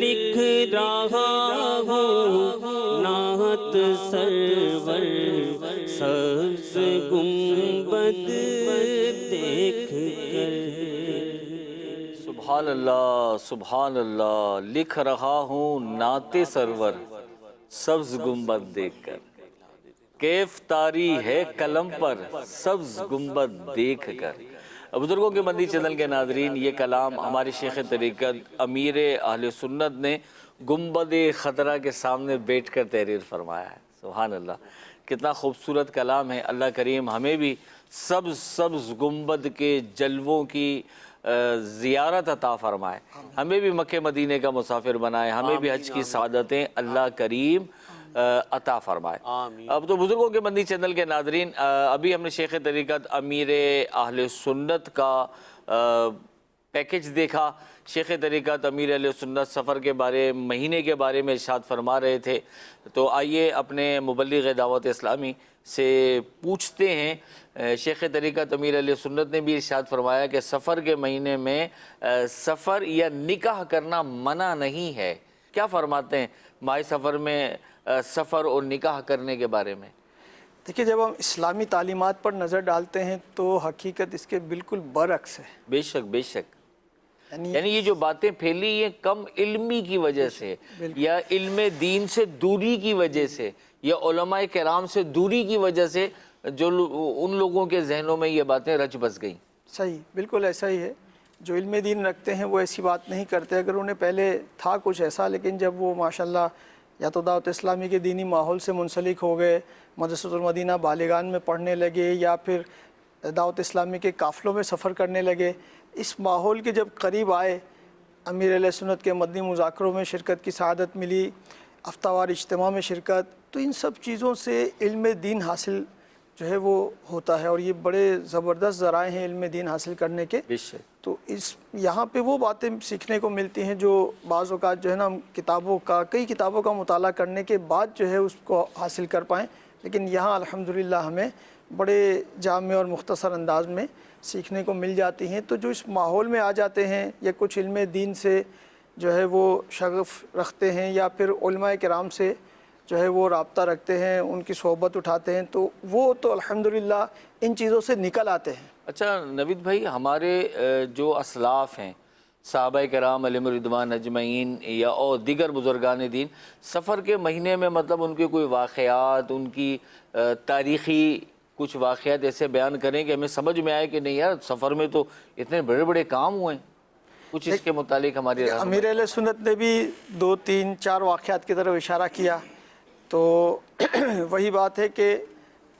لکھ رہا ہوں نعت سرور سبز گنبد دیکھ کر سبحان اللہ لکھ رہا ہوں نعت سرور سبز گنبد دیکھ کر کیف طاری ہے قلم پر سبز گنبد دیکھ کر بزرگوں کے مدنی چینل کے ناظرین یہ کلام ہمارے شیخ طریقت امیر اہل سنت نے گنبد خضرا کے سامنے بیٹھ کر تحریر فرمایا ہے سبحان اللہ کتنا خوبصورت کلام ہے اللہ کریم ہمیں بھی سبز گنبد کے جلووں کی زیارت عطا فرمائے ہمیں بھی مکہ مدینے کا مسافر بنائے ہمیں بھی حج کی سعادتیں اللہ کریم عطا فرمائے اب تو بزرگوں کے مدنی چینل کے ناظرین ابھی ہم نے شیخ طریقت امیر اہل سنت کا پیکج دیکھا شیخ طریقت امیر اہل سنت سفر کے بارے مہینے کے بارے میں ارشاد فرما رہے تھے تو آئیے اپنے مبلغ دعوت اسلامی سے پوچھتے ہیں شیخ طریقت امیر اہل سنت نے بھی ارشاد فرمایا کہ سفر کے مہینے میں سفر یا نکاح کرنا منع نہیں ہے کیا فرماتے ہیں ماہ سفر میں سفر اور نکاح کرنے کے بارے میں دیکھیے جب ہم اسلامی تعلیمات پر نظر ڈالتے ہیں تو حقیقت اس کے بالکل برعکس ہے بے شک یعنی یہ جو باتیں پھیلی یہ کم علمی کی وجہ سے یا علم دین سے دوری کی وجہ سے یا علماء کرام سے دوری کی وجہ سے جو ان لوگوں کے ذہنوں میں یہ باتیں رچ بس گئیں صحیح بالکل ایسا ہی ہے جو علم دین رکھتے ہیں وہ ایسی بات نہیں کرتے اگر انہیں پہلے تھا کچھ ایسا لیکن جب وہ ماشاءاللہ یا تو دعوت اسلامی کے دینی ماحول سے منسلک ہو گئے مدرسۃ المدینہ بالیگان میں پڑھنے لگے یا پھر دعوت اسلامی کے قافلوں میں سفر کرنے لگے اس ماحول کے جب قریب آئے امیر اہل سنت کے مدنی مذاکروں میں شرکت کی سعادت ملی ہفتہ وار اجتماع میں شرکت تو ان سب چیزوں سے علم دین حاصل جو ہے وہ ہوتا ہے اور یہ بڑے زبردست ذرائع ہیں علم دین حاصل کرنے کے تو یہاں پہ وہ باتیں سیکھنے کو ملتی ہیں جو بعض اوقات جو ہے نا ہم کئی کتابوں کا مطالعہ کرنے کے بعد جو ہے اس کو حاصل کر پائیں لیکن یہاں الحمدللہ ہمیں بڑے جامع اور مختصر انداز میں سیکھنے کو مل جاتی ہیں تو جو اس ماحول میں آ جاتے ہیں یا کچھ علم دین سے جو ہے وہ شغف رکھتے ہیں یا پھر علماء کرام سے جو ہے وہ رابطہ رکھتے ہیں ان کی صحبت اٹھاتے ہیں تو وہ تو الحمدللہ ان چیزوں سے نکل آتے ہیں اچھا نوید بھائی ہمارے جو اسلاف ہیں صحابہ کرام علیہم رضوان اجمعین یا اور دیگر بزرگان دین سفر کے مہینے میں مطلب ان کے کوئی واقعات ان کی تاریخی کچھ واقعات ایسے بیان کریں کہ ہمیں سمجھ میں آئے کہ نہیں یار سفر میں تو اتنے بڑے بڑے کام ہوئے ہیں کچھ اس کے متعلق ہماری امیر اہل سنت نے بھی 2 3 4 واقعات کی طرف اشارہ کیا تو وہی بات ہے کہ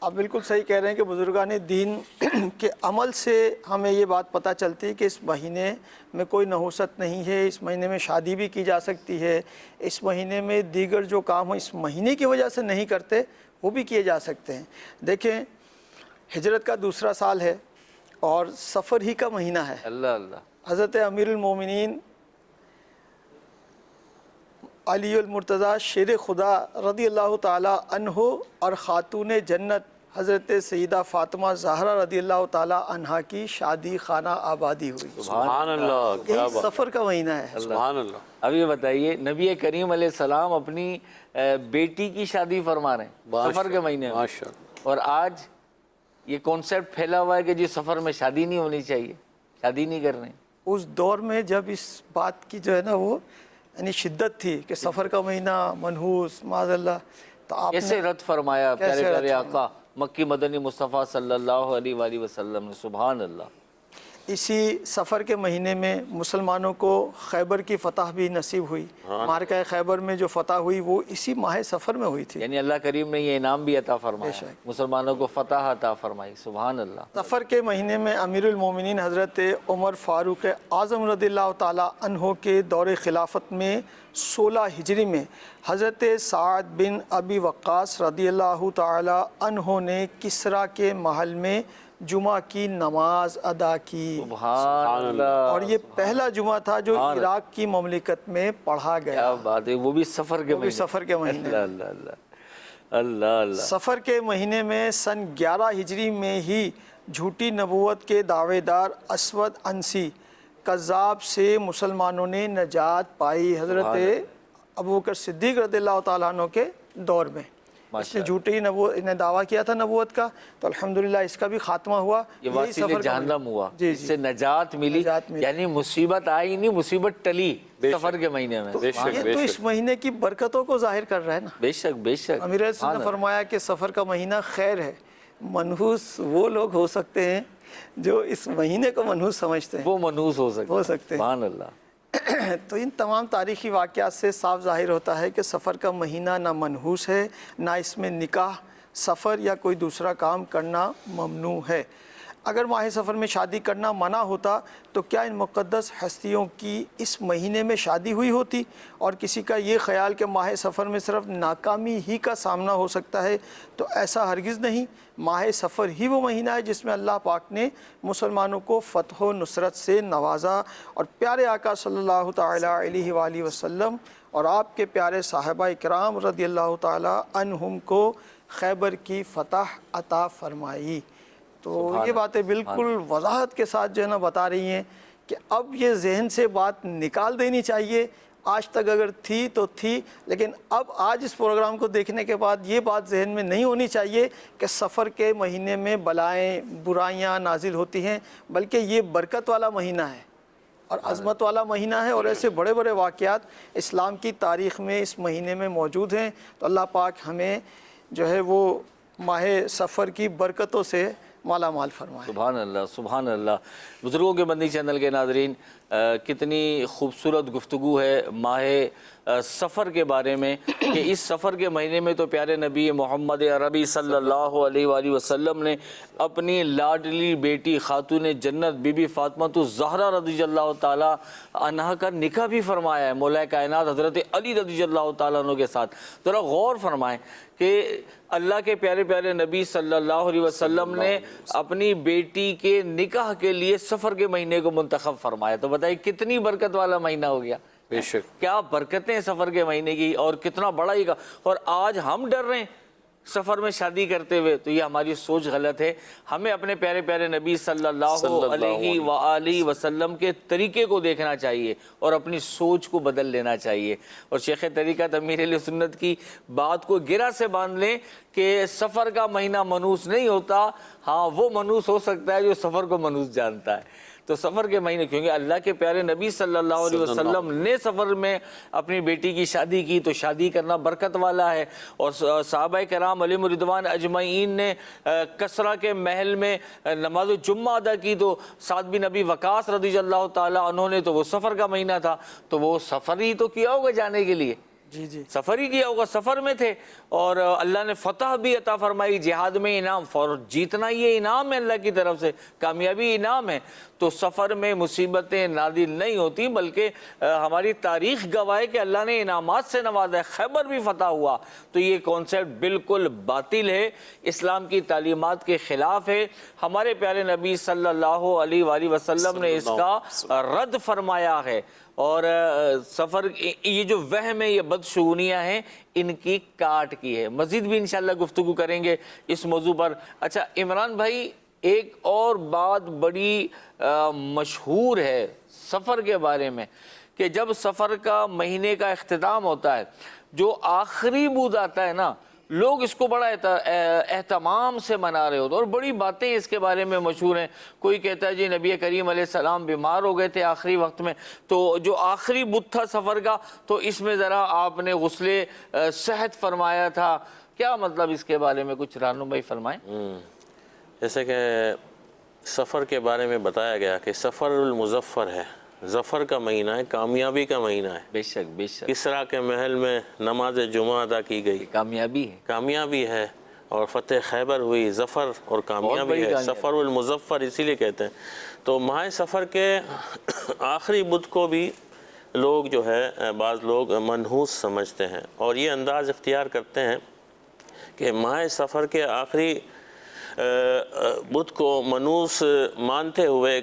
آپ بالکل صحیح کہہ رہے ہیں کہ بزرگان دین کے عمل سے ہمیں یہ بات پتہ چلتی ہے کہ اس مہینے میں کوئی نحوست نہیں ہے، اس مہینے میں شادی بھی کی جا سکتی ہے، اس مہینے میں دیگر جو کام اس مہینے کی وجہ سے نہیں کرتے وہ بھی کیے جا سکتے ہیں۔ دیکھیں ہجرت کا دوسرا سال ہے اور سفر ہی کا مہینہ ہے۔ اللہ اللہ، حضرت امیر المومنین علی المرتضیٰ شیر خدا رضی اللہ تعالیٰ عنہ اور خاتون جنت حضرت سیدہ فاطمہ زہرا رضی اللہ تعالیٰ عنہا کی شادی خانہ آبادی ہوئی۔ سبحان اللہ، کیا یہی بات، سفر کا مہینہ ہے۔ سبحان اللہ۔ اب یہ بتائیے نبی کریم علیہ السلام اپنی بیٹی کی شادی فرما رہے ہیں سفر کے مہینے میں، ماشاء اللہ۔ اور آج یہ کانسیپٹ پھیلا ہوا ہے کہ جی سفر میں شادی نہیں ہونی چاہیے، شادی نہیں کرنے۔ اس دور میں جب اس بات کی جو ہے نا وہ یعنی شدت تھی کہ سفر کا مہینہ منحوس معاذ اللہ، تو آپ کیسے نے رد فرمایا پیارے کیسے رد پیارے آقا مکی مدنی مصطفیٰ صلی اللہ علیہ وآلہ وسلم نے، سبحان اللہ۔ اسی سفر کے مہینے میں مسلمانوں کو خیبر کی فتح بھی نصیب ہوئی۔ معرکہ خیبر میں جو فتح ہوئی وہ اسی ماہ سفر میں ہوئی تھی۔ یعنی اللہ کریم نے یہ انعام بھی عطا فرمایا، مسلمانوں کو فتح عطا فرمائی، سبحان اللہ۔ سفر کے مہینے میں امیر المومنین حضرت عمر فاروق اعظم رضی اللہ تعالیٰ عنہ کے دور خلافت میں 16 ہجری میں حضرت سعد بن ابی وقاص رضی اللہ تعالیٰ عنہ نے کسریٰ کے محل میں جمعہ کی نماز ادا کی، سبحان اللہ، اور یہ پہلا جمعہ تھا جو عراق کی مملکت میں پڑھا گیا۔ کیا بات ہے، وہ بھی سفر کے مہینے، سفر کے مہینے۔ اللہ اللہ اللہ اللہ اللہ۔ سفر کے مہینے میں سن 11 ہجری میں ہی جھوٹی نبوت کے دعوے دار اسود انسی کذاب سے مسلمانوں نے نجات پائی، حضرت ابوبکر صدیق رضی اللہ تعالیٰ عنہ کے دور میں۔ اس نے جھوٹی نبوت نے دعویٰ کیا تھا نبوت کا، تو الحمدللہ اس کا بھی خاتمہ ہوا، یہ وسیلہ جہنم ہوا، اس سے نجات ملی، ملی۔ یعنی مصیبت آئی نہیں، مصیبت ٹلی سفر کے مہینے میں۔ یہ تو اس مہینے کی برکتوں کو ظاہر کر رہا ہے نا۔ بے شک بے شک، امیر علیہ السلام نے فرمایا کہ سفر کا مہینہ خیر ہے، منحوس وہ لوگ ہو سکتے ہیں جو اس مہینے کو منحوس سمجھتے ہیں، وہ منحوس ہو سکتے ہیں۔ سبحان اللہ۔ تو ان تمام تاریخی واقعات سے صاف ظاہر ہوتا ہے کہ سفر کا مہینہ نہ منحوس ہے، نہ اس میں نکاح، سفر یا کوئی دوسرا کام کرنا ممنوع ہے۔ اگر ماہ سفر میں شادی کرنا منع ہوتا تو کیا ان مقدس ہستیوں کی اس مہینے میں شادی ہوئی ہوتی؟ اور کسی کا یہ خیال کہ ماہ سفر میں صرف ناکامی ہی کا سامنا ہو سکتا ہے تو ایسا ہرگز نہیں۔ ماہ سفر ہی وہ مہینہ ہے جس میں اللہ پاک نے مسلمانوں کو فتح و نصرت سے نوازا، اور پیارے آقا صلی اللہ تعالیٰ علیہ وآلہ وسلم اور آپ کے پیارے صحابہ اکرام رضی اللہ تعالیٰ عنہم کو خیبر کی فتح عطا فرمائی۔ تو یہ باتیں بالکل وضاحت کے ساتھ جو ہے نا بتا رہی ہیں کہ اب یہ ذہن سے بات نکال دینی چاہیے، آج تک اگر تھی تو تھی، لیکن اب آج اس پروگرام کو دیکھنے کے بعد یہ بات ذہن میں نہیں ہونی چاہیے کہ سفر کے مہینے میں بلائیں برائیاں نازل ہوتی ہیں، بلکہ یہ برکت والا مہینہ ہے اور عظمت والا مہینہ ہے، اور ایسے بڑے بڑے واقعات اسلام کی تاریخ میں اس مہینے میں موجود ہیں۔ تو اللہ پاک ہمیں جو ہے وہ ماہ سفر کی برکتوں سے مالا مال فرمائے۔ سبحان اللہ سبحان اللہ۔ بزرگوں کے مدنی چینل کے ناظرین، کتنی خوبصورت گفتگو ہے ماہ سفر کے بارے میں کہ اس سفر کے مہینے میں تو پیارے نبی محمد عربی صلی اللہ علیہ وآلہ وسلم نے اپنی لاڈلی بیٹی خاتون جنت بی بی فاطمہ الزہرا رضی اللہ تعالیٰ عنہا کا نکاح بھی فرمایا ہے مولا کائنات حضرت علی رضی اللہ تعالیٰ عنہ کے ساتھ۔ ذرا غور فرمائیں کہ اللہ کے پیارے پیارے نبی صلی اللہ علیہ وسلم نے اپنی بیٹی کے نکاح کے لیے سفر کے مہینے کو منتخب فرمایا، تو بتائیے کتنی برکت والا مہینہ ہو گیا۔ بے شک، کیا برکتیں سفر کے مہینے کی، اور کتنا بڑا ہی کا، اور آج ہم ڈر رہے ہیں سفر میں شادی کرتے ہوئے، تو یہ ہماری سوچ غلط ہے۔ ہمیں اپنے پیارے پیارے نبی صلی اللہ علیہ وآلہ وسلم کے طریقے کو دیکھنا چاہیے اور اپنی سوچ کو بدل لینا چاہیے، اور شیخ طریقت امیر اہل سنت کی بات کو گرہ سے باندھ لیں کہ سفر کا مہینہ منحوس نہیں ہوتا، ہاں وہ منحوس ہو سکتا ہے جو سفر کو منحوس جانتا ہے۔ تو سفر کے مہینے، کیونکہ اللہ کے پیارے نبی صلی اللہ علیہ وسلم نے سفر میں اپنی بیٹی کی شادی کی، تو شادی کرنا برکت والا ہے، اور صحابہ کرام علیہم رضوان اجمعین نے کسریٰ کے محل میں نماز جمعہ ادا کی، تو سعد بن ابی وقاص رضی اللہ تعالیٰ عنہ نے تو وہ سفر کا مہینہ تھا، تو وہ سفر ہی تو کیا ہوگا جانے کے لیے، جی جی سفر ہی کیا ہوگا، سفر میں تھے، اور اللہ نے فتح بھی عطا فرمائی، جہاد میں انعام، اور جیتنا یہ انعام ہے اللہ کی طرف سے، کامیابی انعام ہے۔ تو سفر میں مصیبتیں نازل نہیں ہوتی، بلکہ ہماری تاریخ گواہ ہے کہ اللہ نے انعامات سے نوازا ہے، خیبر بھی فتح ہوا۔ تو یہ کانسیپٹ بالکل باطل ہے، اسلام کی تعلیمات کے خلاف ہے۔ ہمارے پیارے نبی صلی اللہ علیہ وآلہ وسلم نے اس کا رد فرمایا ہے، اور سفر یہ جو وہم ہے، یہ بدشگونیاں ہیں، ان کی کاٹ کی ہے۔ مزید بھی انشاءاللہ گفتگو کریں گے اس موضوع پر۔ اچھا عمران بھائی، ایک اور بات بڑی مشہور ہے سفر کے بارے میں، کہ جب سفر کا مہینے کا اختتام ہوتا ہے، جو آخری بدھ آتا ہے نا، لوگ اس کو بڑا اہتمام سے منا رہے ہوتے ہیں، اور بڑی باتیں اس کے بارے میں مشہور ہیں۔ کوئی کہتا ہے جی نبی کریم علیہ السلام بیمار ہو گئے تھے آخری وقت میں، تو جو آخری بدھ تھا سفر کا، تو اس میں ذرا آپ نے غسل صحت فرمایا تھا، کیا مطلب اس کے بارے میں کچھ رہنمائی فرمائیں؟ جیسے کہ سفر کے بارے میں بتایا گیا کہ سفر المظفر ہے، ظفر کا مہینہ ہے، کامیابی کا مہینہ ہے۔ بے شک بے شک، کسریٰ کے محل میں نماز جمعہ ادا کی گئی، کامیابی ہے، کامیابی ہے، اور فتح خیبر ہوئی، ظفر اور کامیابی بڑی ہے، کامیابی۔ سفر المظفر اسی لیے کہتے ہیں۔ تو ماہ سفر کے آخری بدھ کو بھی لوگ جو ہے بعض لوگ منحوس سمجھتے ہیں، اور یہ انداز اختیار کرتے ہیں کہ ماہ سفر کے آخری بدھ کو منحوس مانتے ہوئے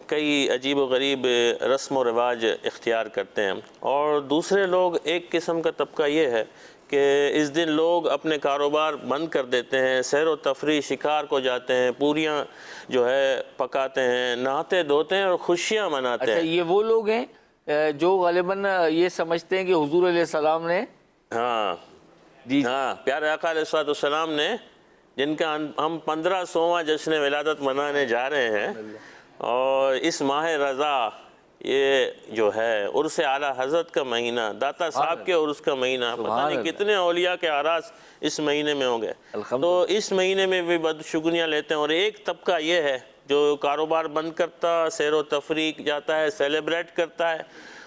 کئی عجیب و غریب رسم و رواج اختیار کرتے ہیں۔ اور دوسرے لوگ، ایک قسم کا طبقہ یہ ہے کہ اس دن لوگ اپنے کاروبار بند کر دیتے ہیں، سیر و تفریح، شکار کو جاتے ہیں، پوریاں جو ہے پکاتے ہیں، نہاتے دھوتے ہیں اور خوشیاں مناتے اچھا ہیں۔ یہ وہ لوگ ہیں جو غالباً یہ سمجھتے ہیں کہ حضور علیہ السلام نے ہاں جی ہاں، پیارے آقا علیہ السلام نے، جن کا ہم 1500واں جشن ولادت منانے جا رہے ہیں، اور اس ماہ رضا، یہ جو ہے عرس اعلیٰ حضرت کا مہینہ، داتا صاحب کے عرس کا مہینہ، پتہ نہیں کتنے اولیاء کے آراس اس مہینے میں ہوں گے۔ تو اس مہینے میں بھی بدشگونیاں لیتے ہیں، اور ایک طبقہ یہ ہے جو کاروبار بند کرتا، سیر و تفریح جاتا ہے، سیلیبریٹ کرتا ہے،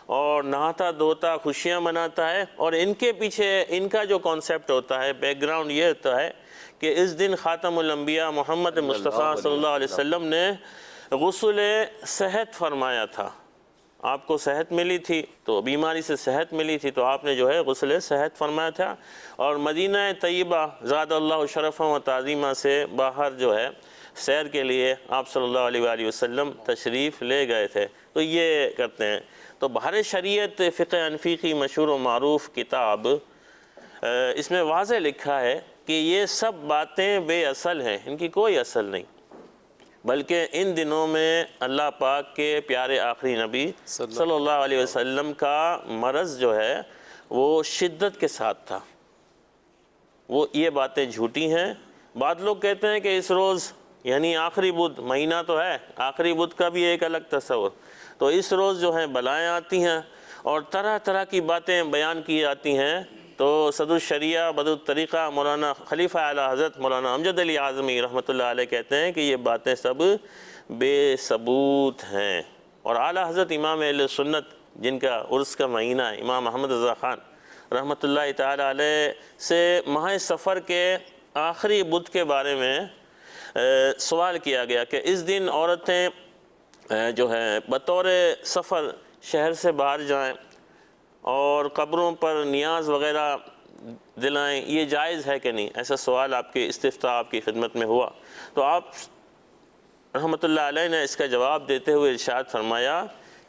اور نہاتا دھوتا، خوشیاں مناتا ہے۔ اور ان کے پیچھے ان کا جو کانسیپٹ ہوتا ہے، بیک گراؤنڈ یہ ہوتا ہے کہ اس دن خاتم الانبیاء محمد مصطفیٰ صلی اللہ علیہ وسلم نے غسل صحت فرمایا تھا۔ آپ کو صحت ملی تھی، تو بیماری سے صحت ملی تھی، تو آپ نے جو ہے غسل صحت فرمایا تھا، اور مدینہ طیبہ زاد اللہ شرفا و تعظیمہ سے باہر جو ہے سیر کے لیے آپ صلی اللہ علیہ وآلہ وسلم تشریف لے گئے تھے۔ تو یہ کرتے ہیں۔ تو بحر شریعت فقہ حنفی کی مشہور و معروف کتاب، اس میں واضح لکھا ہے کہ یہ سب باتیں بے اصل ہیں، ان کی کوئی اصل نہیں، بلکہ ان دنوں میں اللہ پاک کے پیارے آخری نبی صلی اللہ علیہ وسلم کا مرض جو ہے وہ شدت کے ساتھ تھا۔ وہ یہ باتیں جھوٹی ہیں۔ بعض لوگ کہتے ہیں کہ اس روز، یعنی آخری بدھ، مہینہ تو ہے، آخری بدھ کا بھی ایک الگ تصور، تو اس روز جو ہے بلائیں آتی ہیں اور طرح طرح کی باتیں بیان کی جاتی ہیں۔ تو صدر الشریعہ بدر الطریقہ مولانا خلیفہ اعلیٰ حضرت مولانا امجد علی اعظمی رحمۃ اللہ علیہ کہتے ہیں کہ یہ باتیں سب بے ثبوت ہیں۔ اور اعلیٰ حضرت امام اہل سنت، جن کا عرس کا مہینہ ہے، امام محمد رضا خان رحمۃ اللہ تعالیٰ علیہ سے ماہ سفر کے آخری بدھ کے بارے میں سوال کیا گیا کہ اس دن عورتیں جو ہیں بطور سفر شہر سے باہر جائیں اور قبروں پر نیاز وغیرہ دلائیں، یہ جائز ہے کہ نہیں؟ ایسا سوال آپ کے استفتاء آپ کی خدمت میں ہوا، تو آپ رحمۃ اللہ علیہ نے اس کا جواب دیتے ہوئے ارشاد فرمایا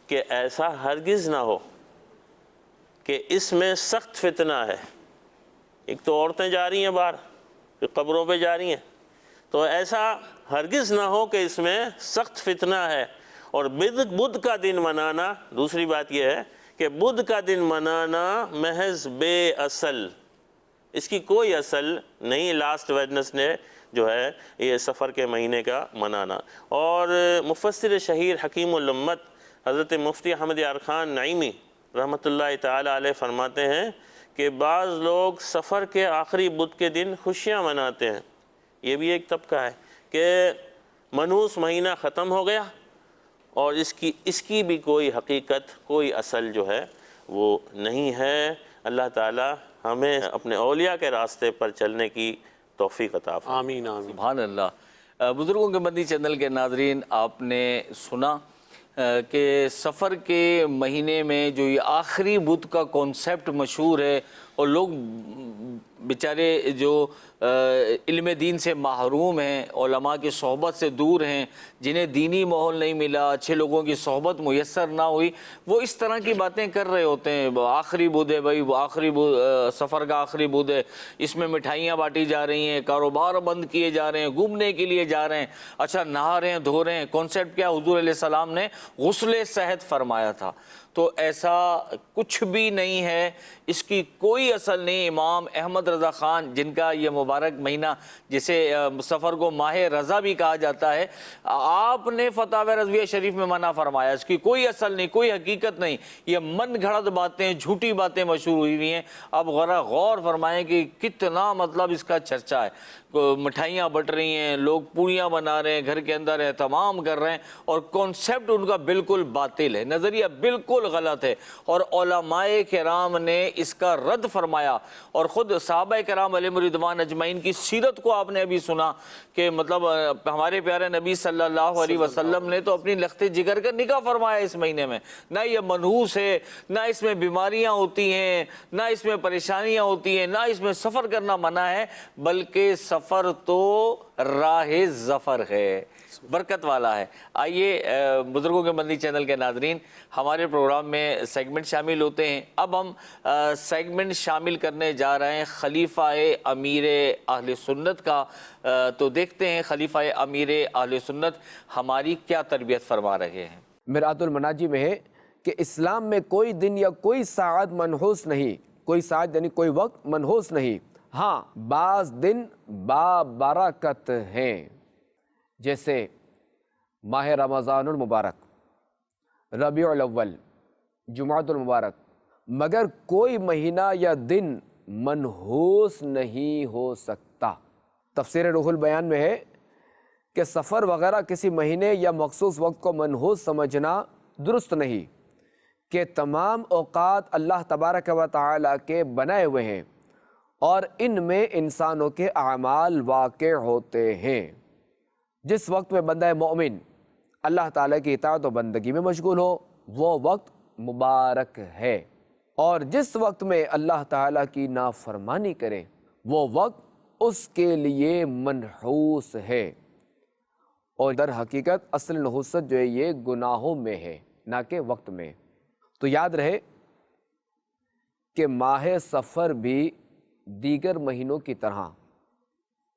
کہ ایسا ہرگز نہ ہو، کہ اس میں سخت فتنہ ہے۔ ایک تو عورتیں جا رہی ہیں باہر، پھر قبروں پہ جا رہی ہیں، تو ایسا ہرگز نہ ہو کہ اس میں سخت فتنہ ہے۔ اور بدھ کا دن منانا، دوسری بات یہ ہے کہ بدھ کا دن منانا محض بے اصل، اس کی کوئی اصل نہیں، لاسٹ ویڈنسڈے جو ہے یہ سفر کے مہینے کا منانا۔ اور مفسر شہیر حکیم الامت حضرت مفتی احمد یار خان نعیمی رحمۃ اللہ تعالی علیہ فرماتے ہیں کہ بعض لوگ سفر کے آخری بدھ کے دن خوشیاں مناتے ہیں۔ یہ بھی ایک طبقہ ہے کہ منحوس مہینہ ختم ہو گیا، اور اس کی بھی کوئی حقیقت، کوئی اصل جو ہے وہ نہیں ہے۔ اللہ تعالی ہمیں اپنے اولیاء کے راستے پر چلنے کی توفیق عطا فرمائے۔ آمین آمین۔ سبحان اللہ۔ بزرگوں کے مدنی چینل کے ناظرین، آپ نے سنا کہ سفر کے مہینے میں جو یہ آخری بدھ کا کانسیپٹ مشہور ہے، اور لوگ بیچارے جو علم دین سے محروم ہیں، علماء کی صحبت سے دور ہیں، جنہیں دینی ماحول نہیں ملا، اچھے لوگوں کی صحبت میسر نہ ہوئی، وہ اس طرح کی باتیں کر رہے ہوتے ہیں۔ آخری بدھ ہے بھائی، وہ آخری سفر کا آخری بدھ ہے، اس میں مٹھائیاں بانٹی جا رہی ہیں، کاروبار بند کیے جا رہے ہیں، گھومنے کے لیے جا رہے ہیں، اچھا نہا رہے ہیں، دھو رہے ہیں۔ کانسیپٹ کیا؟ حضور علیہ السلام نے غسل صحت فرمایا تھا۔ تو ایسا کچھ بھی نہیں ہے، اس کی کوئی اصل نہیں۔ امام احمد رضا خان، جن کا یہ مبارک مہینہ جسے سفر کو ماہ رضا بھی کہا جاتا ہے، آپ نے فتاوی رضویہ شریف میں منع فرمایا۔ اس کی کوئی اصل نہیں، کوئی حقیقت نہیں، یہ من گھڑت باتیں، جھوٹی باتیں مشہور ہوئی ہوئی ہیں۔ اب غور فرمائیں کہ کتنا مطلب اس کا چرچا ہے۔ مٹھائیاں بٹ رہی ہیں، لوگ پوریاں بنا رہے ہیں، گھر کے اندر اہتمام کر رہے ہیں، اور کانسیپٹ ان کا بالکل باطل ہے، نظریہ بالکل غلط ہے۔ اور علماء کرام نے اس کا رد فرمایا، اور خود صحابہ کرام علیہم رضوان اجمعین کی سیرت کو آپ نے ابھی سنا کہ مطلب ہمارے پیارے نبی صلی اللہ علیہ وسلم نے تو اپنی لخت جگر کا نکاح فرمایا اس مہینے میں۔ نہ یہ منحوس ہے، نہ اس میں بیماریاں ہوتی ہیں، نہ اس میں پریشانیاں ہوتی ہیں، نہ اس میں سفر کرنا منع ہے، بلکہ سفر تو راہ ظفر ہے، برکت والا ہے۔ آئیے بزرگوں کے مدنی چینل کے ناظرین، ہمارے پروگرام میں سیگمنٹ شامل ہوتے ہیں۔ اب ہم سیگمنٹ شامل کرنے جا رہے ہیں خلیفہ امیر اہل سنت کا۔ تو دیکھتے ہیں خلیفہ امیر اہل سنت ہماری کیا تربیت فرما رہے ہیں۔ مرآت المناجی میں ہے کہ اسلام میں کوئی دن یا کوئی ساعت منحوس نہیں، کوئی ساعت یعنی کوئی وقت منحوس نہیں، ہاں بعض دن بابرکت ہیں، جیسے ماہ رمضان المبارک، ربیع الاول، جمعۃ المبارک، مگر کوئی مہینہ یا دن منحوس نہیں ہو سکتا۔ تفسیر روح البیان میں ہے کہ سفر وغیرہ کسی مہینے یا مخصوص وقت کو منحوس سمجھنا درست نہیں، کہ تمام اوقات اللہ تبارک و تعالیٰ کے بنائے ہوئے ہیں، اور ان میں انسانوں کے اعمال واقع ہوتے ہیں۔ جس وقت میں بندہ مومن اللہ تعالیٰ کی اطاعت و بندگی میں مشغول ہو، وہ وقت مبارک ہے، اور جس وقت میں اللہ تعالیٰ کی نافرمانی کرے، وہ وقت اس کے لیے منحوس ہے۔ اور در حقیقت اصل نحوست جو ہے یہ گناہوں میں ہے، نہ کہ وقت میں۔ تو یاد رہے کہ ماہ سفر بھی دیگر مہینوں کی طرح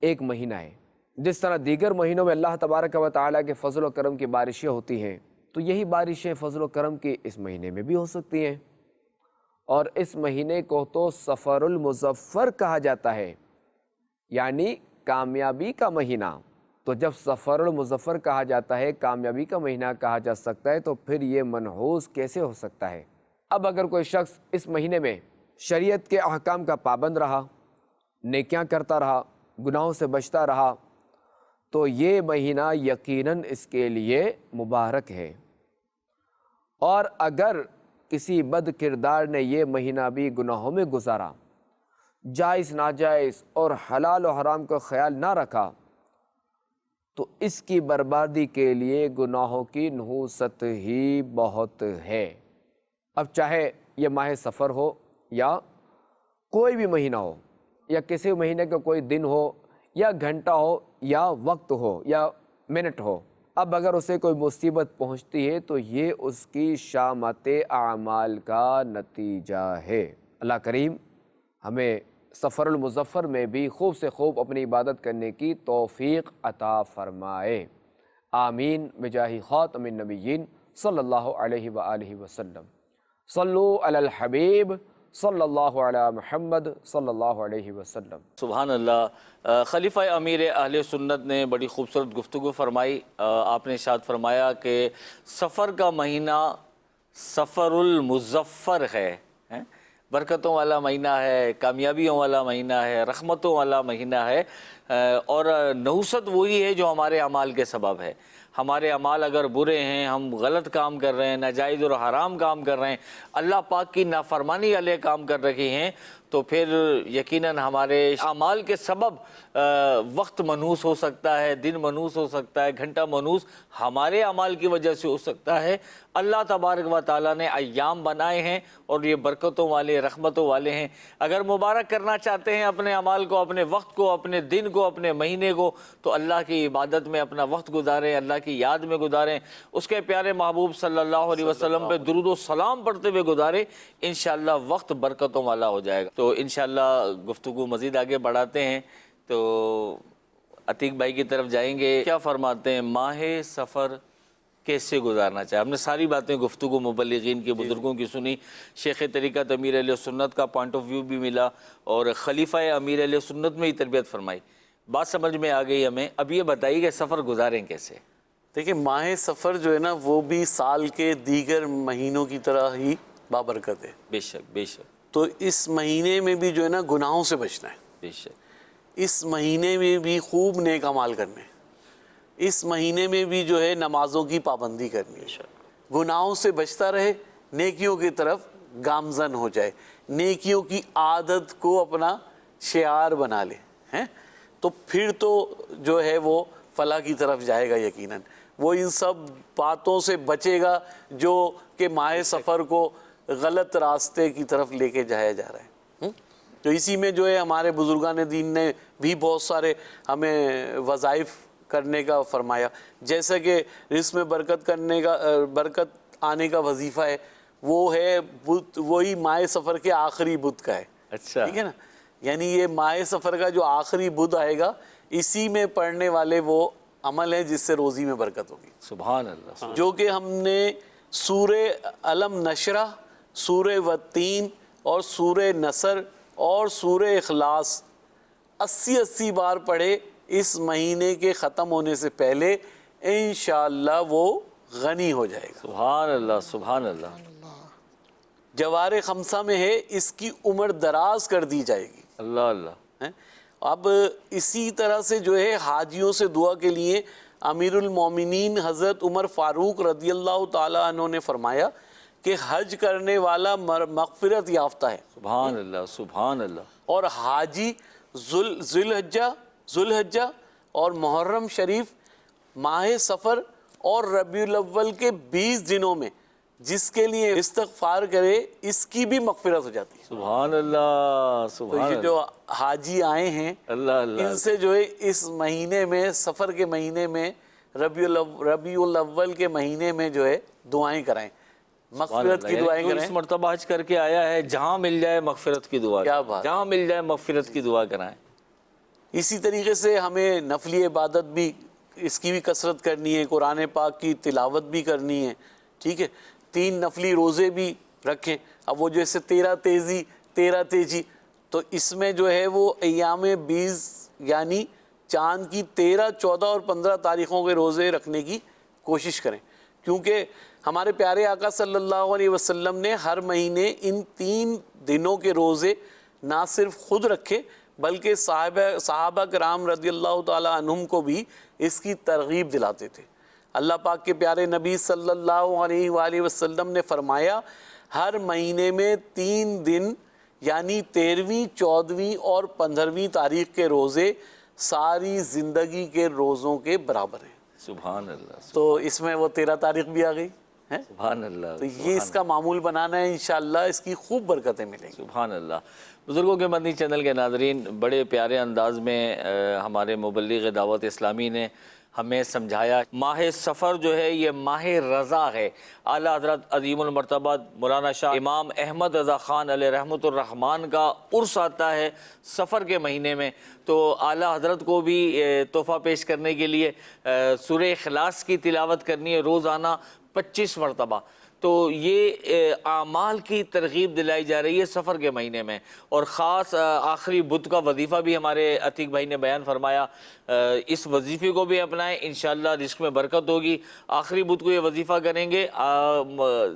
ایک مہینہ ہے۔ جس طرح دیگر مہینوں میں اللہ تبارک و تعالیٰ کے فضل و کرم کی بارشیں ہوتی ہیں، تو یہی بارشیں فضل و کرم کی اس مہینے میں بھی ہو سکتی ہیں۔ اور اس مہینے کو تو سفر المظفر کہا جاتا ہے، یعنی کامیابی کا مہینہ۔ تو جب سفر المظفر کہا جاتا ہے، کامیابی کا مہینہ کہا جا سکتا ہے، تو پھر یہ منحوس کیسے ہو سکتا ہے؟ اب اگر کوئی شخص اس مہینے میں شریعت کے احکام کا پابند رہا، نیکیاں کرتا رہا، گناہوں سے بچتا رہا، تو یہ مہینہ یقیناً اس کے لیے مبارک ہے۔ اور اگر کسی بد کردار نے یہ مہینہ بھی گناہوں میں گزارا، جائز ناجائز اور حلال و حرام کا خیال نہ رکھا، تو اس کی بربادی کے لیے گناہوں کی نحوست ہی بہت ہے۔ اب چاہے یہ ماہ سفر ہو یا کوئی بھی مہینہ ہو، یا کسی مہینے کا کوئی دن ہو، یا گھنٹہ ہو، یا وقت ہو، یا منٹ ہو، اب اگر اسے کوئی مصیبت پہنچتی ہے تو یہ اس کی شامت اعمال کا نتیجہ ہے۔ اللہ کریم ہمیں سفر المظفر میں بھی خوب سے خوب اپنی عبادت کرنے کی توفیق عطا فرمائے، آمین بجاہ خاتم النبیین صلی اللہ علیہ وآلہ وسلم۔ صلو علی الحبیب صلی اللہ علی محمد صلی اللہ علیہ وسلم۔ سبحان اللہ۔ خلیفہ امیر اہل سنت نے بڑی خوبصورت گفتگو فرمائی۔ آپ نے ارشاد فرمایا کہ سفر کا مہینہ سفر المظفر ہے، برکتوں والا مہینہ ہے، کامیابیوں والا مہینہ ہے، رحمتوں والا مہینہ ہے۔ اور نحوست وہی ہے جو ہمارے اعمال کے سبب ہے. ہمارے اعمال اگر برے ہیں، ہم غلط کام کر رہے ہیں، ناجائز اور حرام کام کر رہے ہیں، اللہ پاک کی نافرمانی والے کام کر رہے ہیں، تو پھر یقیناً ہمارے اعمال کے سبب وقت منحوس ہو سکتا ہے، دن منحوس ہو سکتا ہے، گھنٹہ منحوس ہمارے اعمال کی وجہ سے ہو سکتا ہے. اللہ تبارک و تعالیٰ نے ایام بنائے ہیں اور یہ برکتوں والے، رحمتوں والے ہیں. اگر مبارک کرنا چاہتے ہیں اپنے اعمال کو، اپنے وقت کو، اپنے دن کو، اپنے مہینے کو، تو اللہ کی عبادت میں اپنا وقت گزاریں، اللہ کی یاد میں گزاریں، اس کے پیارے محبوب صلی اللہ علیہ وسلم پہ درود و سلام پڑھتے ہوئے گزاریں. انشاءاللہ وقت برکتوں والا ہو جائے گا. تو انشاءاللہ گفتگو مزید آگے بڑھاتے ہیں. تو عتیق بھائی کی طرف جائیں گے. کیا فرماتے ہیں ماہ سفر کیسے گزارنا چاہیے؟ ہم نے ساری باتیں گفتگو مبلغین کے بزرگوں کی سنی، شیخ طریقت امیر اہل سنت کا پوائنٹ آف ویو بھی ملا، اور خلیفہ امیر اہل سنت میں ہی تربیت فرمائی. بات سمجھ میں آ گئی ہمیں. اب یہ بتائیے کہ سفر گزاریں کیسے؟ دیکھیں ماہ سفر جو ہے نا وہ بھی سال کے دیگر مہینوں کی طرح ہی بابرکت ہے. بے شک بے شک. تو اس مہینے میں بھی جو ہے نا گناہوں سے بچنا ہے. بے شک. اس مہینے میں بھی خوب نیک اعمال کرنے ہیں. اس مہینے میں بھی جو ہے نمازوں کی پابندی کرنی ہے. گناہوں سے بچتا رہے، نیکیوں کی طرف گامزن ہو جائے، نیکیوں کی عادت کو اپنا شعار بنا لے ہیں، تو پھر تو جو ہے وہ فلاح کی طرف جائے گا. یقیناً وہ ان سب باتوں سے بچے گا جو کہ ماہ سفر کو غلط راستے کی طرف لے کے جایا جا رہا ہے. تو اسی میں جو ہے ہمارے بزرگان دین نے بھی بہت سارے ہمیں وظائف کرنے کا فرمایا. جیسا کہ رزق میں برکت آنے کا وظیفہ ہے، وہ ہے وہی ماہ سفر کے آخری بدھ کا ہے. اچھا ٹھیک ہے نا. یعنی یہ ماہ سفر کا جو آخری بدھ آئے گا، اسی میں پڑھنے والے وہ عمل ہے جس سے روزی میں برکت ہوگی. سبحان اللہ. جو کہ ہم نے سورہ علم نشرہ، سورہ والتین اور سورہ نصر اور سورہ اخلاص 80 بار پڑھے اس مہینے کے ختم ہونے سے پہلے، انشاءاللہ وہ غنی ہو جائے گا. سبحان اللہ سبحان اللہ. جوار خمسہ میں ہے اس کی عمر دراز کر دی جائے گی. اللہ اللہ. اب اسی طرح سے جو ہے حاجیوں سے دعا کے لیے امیر المومنین حضرت عمر فاروق رضی اللہ تعالیٰ عنہ نے فرمایا کہ حج کرنے والا مغفرت یافتہ ہے. سبحان اللہ سبحان اللہ. اور حاجی ذوالحجہ اور محرم شریف، ماہ سفر اور ربیع الاول کے 20 دنوں میں جس کے لیے استغفار کرے اس کی بھی مغفرت ہو جاتی ہے. سبحان اللہ تو سبحان یہ جو حاجی آئے ہیں اللہ اللہ. ان سے جو ہے اس مہینے میں، سفر کے مہینے میں، ربیع الاول کے مہینے میں جو ہے دعائیں کرائیں، مغفرت کی دعائیں جو کریں. اس مرتبہ حج کر کے آیا ہے جہاں مل جائے مغفرت کی دعا، کیا بات. جہاں مل جائے مغفرت کی دعا کرائیں. اسی طریقے سے ہمیں نفلی عبادت بھی اس کی بھی کثرت کرنی ہے، قرآن پاک کی تلاوت بھی کرنی ہے. ٹھیک ہے. 3 نفلی روزے بھی رکھیں. اب وہ جیسے 13 تیزی، تو اس میں جو ہے وہ ایام 20 یعنی چاند کی 13، 14 اور 15 تاریخوں کے روزے رکھنے کی کوشش کریں، کیونکہ ہمارے پیارے آقا صلی اللہ علیہ وسلم نے ہر مہینے ان 3 دنوں کے روزے نہ صرف خود رکھے بلکہ صحابہ کرام رضی اللہ تعالی عنہم کو بھی اس کی ترغیب دلاتے تھے. اللہ پاک کے پیارے نبی صلی اللہ علیہ وآلہ وسلم نے فرمایا ہر مہینے میں 3 دن یعنی 13ویں، 14ویں اور 15ویں تاریخ کے روزے ساری زندگی کے روزوں کے برابر ہیں. سبحان اللہ. تو اس میں وہ 13 تاریخ بھی آ گئی ہے. سبحان اللہ. تو یہ اس کا معمول بنانا ہے، انشاءاللہ اس کی خوب برکتیں ملیں گی. سبحان اللہ. بزرگوں کے مدنی چینل کے ناظرین، بڑے پیارے انداز میں ہمارے مبلغ دعوت اسلامی نے ہمیں سمجھایا ماہ سفر جو ہے یہ ماہ رضا ہے. اعلیٰ حضرت عظیم المرتبہ مولانا شاہ امام احمد رضا خان علیہ رحمۃ الرحمن کا عرس آتا ہے سفر کے مہینے میں. تو اعلیٰ حضرت کو بھی تحفہ پیش کرنے کے لیے سورہ اخلاص کی تلاوت کرنی ہے روزانہ 25 مرتبہ. تو یہ اعمال کی ترغیب دلائی جا رہی ہے سفر کے مہینے میں. اور خاص آخری بدھ کا وظیفہ بھی ہمارے عتیق بھائی نے بیان فرمایا اس وظیفے کو بھی اپنائیں، انشاءاللہ رزق میں برکت ہوگی۔ آخری بدھ کو یہ وظیفہ کریں گے،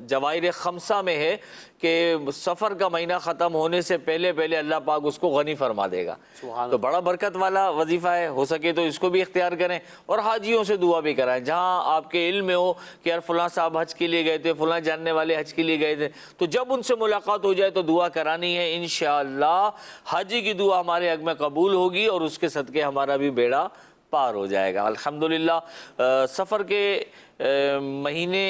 جواہر خمسہ میں ہے کہ سفر کا مہینہ ختم ہونے سے پہلے پہلے اللہ پاک اس کو غنی فرما دے گا، تو بڑا برکت والا وظیفہ ہے، ہو سکے تو اس کو بھی اختیار کریں، اور حاجیوں سے دعا بھی کرائیں، جہاں آپ کے علم میں ہو کہ یار فلاں صاحب حج کے لیے گئے تھے، فلاں جاننے والے حج کے لیے گئے تھے، تو جب ان سے ملاقات ہو جائے تو دعا کرانی ہے، انشاءاللہ حاجی کی دعا ہمارے حق میں قبول ہوگی اور اس کے صدقے ہمارا بھی بیڑا پار ہو جائے گا الحمدللہ۔ سفر کے مہینے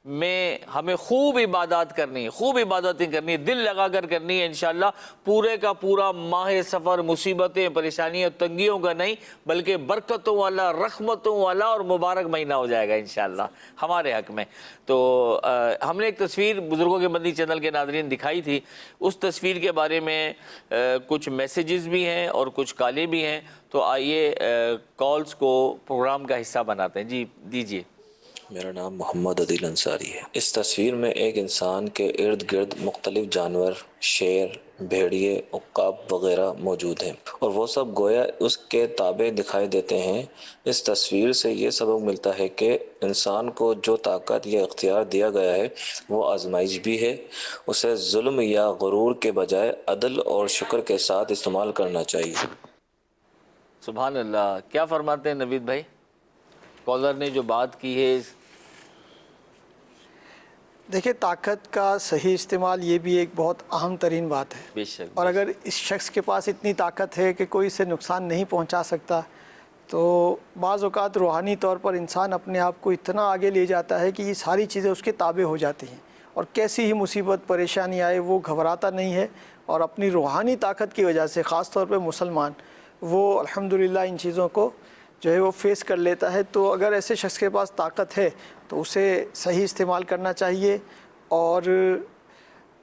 میں ہمیں خوب عبادات کرنی ہے، خوب عبادتیں کرنی ہے، دل لگا کر کرنی ہے انشاءاللہ۔ پورے کا پورا ماہ سفر مصیبتیں پریشانیاں تنگیوں کا نہیں بلکہ برکتوں والا، رحمتوں والا اور مبارک مہینہ ہو جائے گا انشاءاللہ ہمارے حق میں۔ تو ہم نے ایک تصویر بزرگوں کے مدنی چینل کے ناظرین دکھائی تھی، اس تصویر کے بارے میں کچھ میسیجز بھی ہیں اور کچھ کالیں بھی ہیں، تو آئیے کالز کو پروگرام کا حصہ بناتے ہیں۔ جی دیجیے۔ میرا نام محمد عدیل انصاری ہے۔ اس تصویر میں ایک انسان کے ارد گرد مختلف جانور، شیر، بھیڑیے، عقاب وغیرہ موجود ہیں اور وہ سب گویا اس کے تابع دکھائی دیتے ہیں۔ اس تصویر سے یہ سبق ملتا ہے کہ انسان کو جو طاقت یا اختیار دیا گیا ہے وہ آزمائش بھی ہے، اسے ظلم یا غرور کے بجائے عدل اور شکر کے ساتھ استعمال کرنا چاہیے۔ سبحان اللہ، کیا فرماتے ہیں نوید بھائی؟ کالر نے جو بات کی ہے، دیکھیں طاقت کا صحیح استعمال یہ بھی ایک بہت اہم ترین بات ہے، بے شک، اور اگر اس شخص کے پاس اتنی طاقت ہے کہ کوئی اسے نقصان نہیں پہنچا سکتا، تو بعض اوقات روحانی طور پر انسان اپنے آپ کو اتنا آگے لے جاتا ہے کہ یہ ساری چیزیں اس کے تابع ہو جاتی ہیں، اور کیسی ہی مصیبت پریشانی آئے وہ گھبراتا نہیں ہے، اور اپنی روحانی طاقت کی وجہ سے خاص طور پہ مسلمان وہ الحمدللہ ان چیزوں کو جو ہے وہ فیس کر لیتا ہے۔ تو اگر ایسے شخص کے پاس طاقت ہے تو اسے صحیح استعمال کرنا چاہیے، اور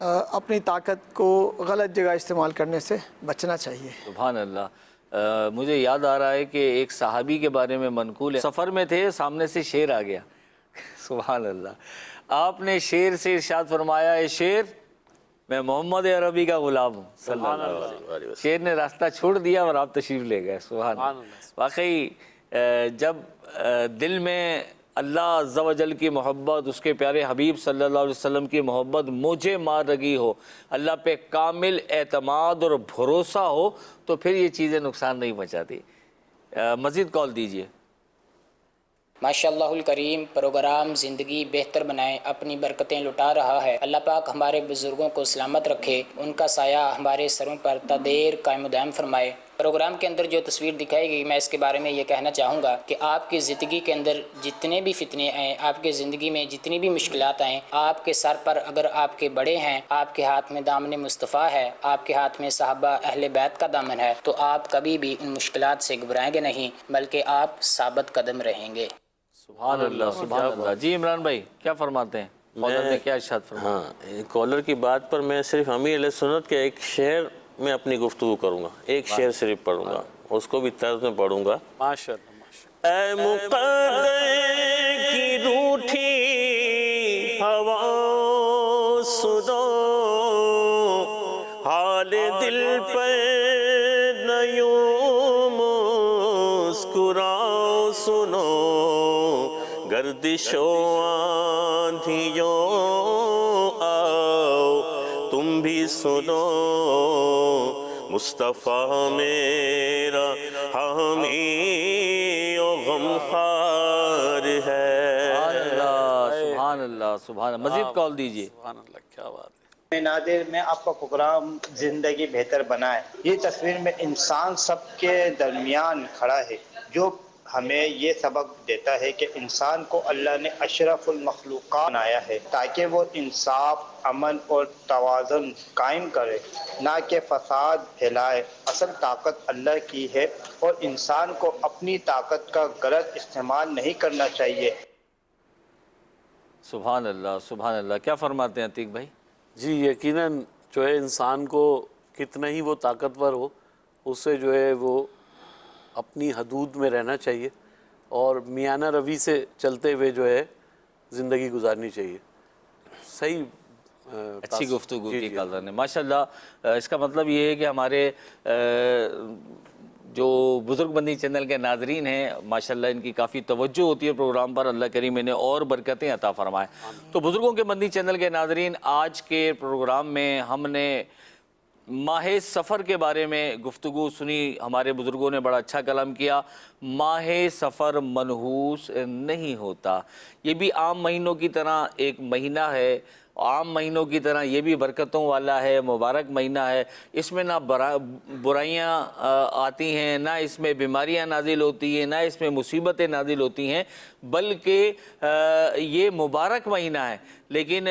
اپنی طاقت کو غلط جگہ استعمال کرنے سے بچنا چاہیے۔ سبحان اللہ۔ مجھے یاد آ رہا ہے کہ ایک صحابی کے بارے میں منقول ہے، سفر میں تھے، سامنے سے شیر آ گیا، سبحان اللہ، آپ نے شیر سے ارشاد فرمایا، اے شیر میں محمد عربی کا غلام ہوں صلی اللہ علیہ وسلم۔ شیر نے راستہ چھوڑ دیا اور آپ تشریف لے گئے، سبحان اللہ۔ واقعی جب دل میں اللہ عز و جل کی محبت، اس کے پیارے حبیب صلی اللہ علیہ وسلم کی محبت مجھے مار رگی ہو، اللہ پہ کامل اعتماد اور بھروسہ ہو، تو پھر یہ چیزیں نقصان نہیں پہنچاتی۔ مزید کال دیجیے۔ ماشاءاللہ الکریم پروگرام زندگی بہتر بنائیں اپنی برکتیں لٹا رہا ہے۔ اللہ پاک ہمارے بزرگوں کو سلامت رکھے، ان کا سایہ ہمارے سروں پر تا دیر قائم و دائم فرمائے۔ پروگرام کے اندر جو تصویر دکھائی گئی، میں اس کے بارے میں یہ کہنا چاہوں گا کہ آپ کی زندگی کے اندر جتنے بھی فتنے آئیں، آپ کی زندگی میں جتنی بھی مشکلات آئیں، آپ کے سر پر اگر آپ کے بڑے ہیں، آپ کے ہاتھ میں دامن مصطفیٰ ہے، آپ کے ہاتھ میں صحابہ اہل بیت کا دامن ہے، تو آپ کبھی بھی ان مشکلات سے گھبرائیں گے نہیں، بلکہ آپ ثابت قدم رہیں گے۔ سبحان اللہ، سبحان اللہ۔ جی عمران بھائی کیا فرماتے ہیں؟ کالر نے کیا ارشاد فرمایا؟ ہاں، کالر کی بات پر میں صرف امیر علیہ سنت کے ایک شعر میں اپنی گفتگو کروں گا، ایک شعر صرف پڑھوں گا، اس کو بھی طرز میں پڑھوں گا۔ ماشاءاللہ۔ اے مقدر کی روٹھی ہوا سنو، حال دل پہ نیوں مسکراؤ سنو، گردش و آندھیوں آؤ تم بھی سنو، مصطفیٰ میرا حامی و غمخوار ہے۔ سبحان اللہ، سبحان اللہ۔ مزید کال دیجیے۔ سبحان اللہ، کیا بات ہے۔ ناظر میں آپ کا پروگرام زندگی بہتر بنائے، یہ تصویر میں انسان سب کے درمیان کھڑا ہے، جو ہمیں یہ سبق دیتا ہے کہ انسان کو اللہ نے اشرف المخلوقات بنایا ہے تاکہ وہ انصاف، امن اور توازن قائم کرے، نہ کہ فساد پھیلائے۔ اصل طاقت اللہ کی ہے اور انسان کو اپنی طاقت کا غلط استعمال نہیں کرنا چاہیے۔ سبحان اللہ، سبحان اللہ۔ کیا فرماتے ہیں عتیق بھائی؟ جی یقیناً جو ہے انسان کو کتنا ہی وہ طاقتور ہو، اسے جو ہے وہ اپنی حدود میں رہنا چاہیے اور میانہ روی سے چلتے ہوئے جو ہے زندگی گزارنی چاہیے۔ صحیح اچھی گفتگو کی کالر نے، ماشاءاللہ۔ اس کا مطلب یہ ہے کہ ہمارے جو بزرگ بندی چینل کے ناظرین ہیں ماشاءاللہ ان کی کافی توجہ ہوتی ہے پروگرام پر، اللہ کریم انہیں اور برکتیں عطا فرمائے۔ تو بزرگوں کے بندی چینل کے ناظرین، آج کے پروگرام میں ہم نے ماہ سفر کے بارے میں گفتگو سنی، ہمارے بزرگوں نے بڑا اچھا کلام کیا۔ ماہ سفر منحوس نہیں ہوتا، یہ بھی عام مہینوں کی طرح ایک مہینہ ہے، عام مہینوں کی طرح یہ بھی برکتوں والا ہے، مبارک مہینہ ہے۔ اس میں نہ برائیاں آتی ہیں، نہ اس میں بیماریاں نازل ہوتی ہیں، نہ اس میں مصیبتیں نازل ہوتی ہیں، بلکہ یہ مبارک مہینہ ہے۔ لیکن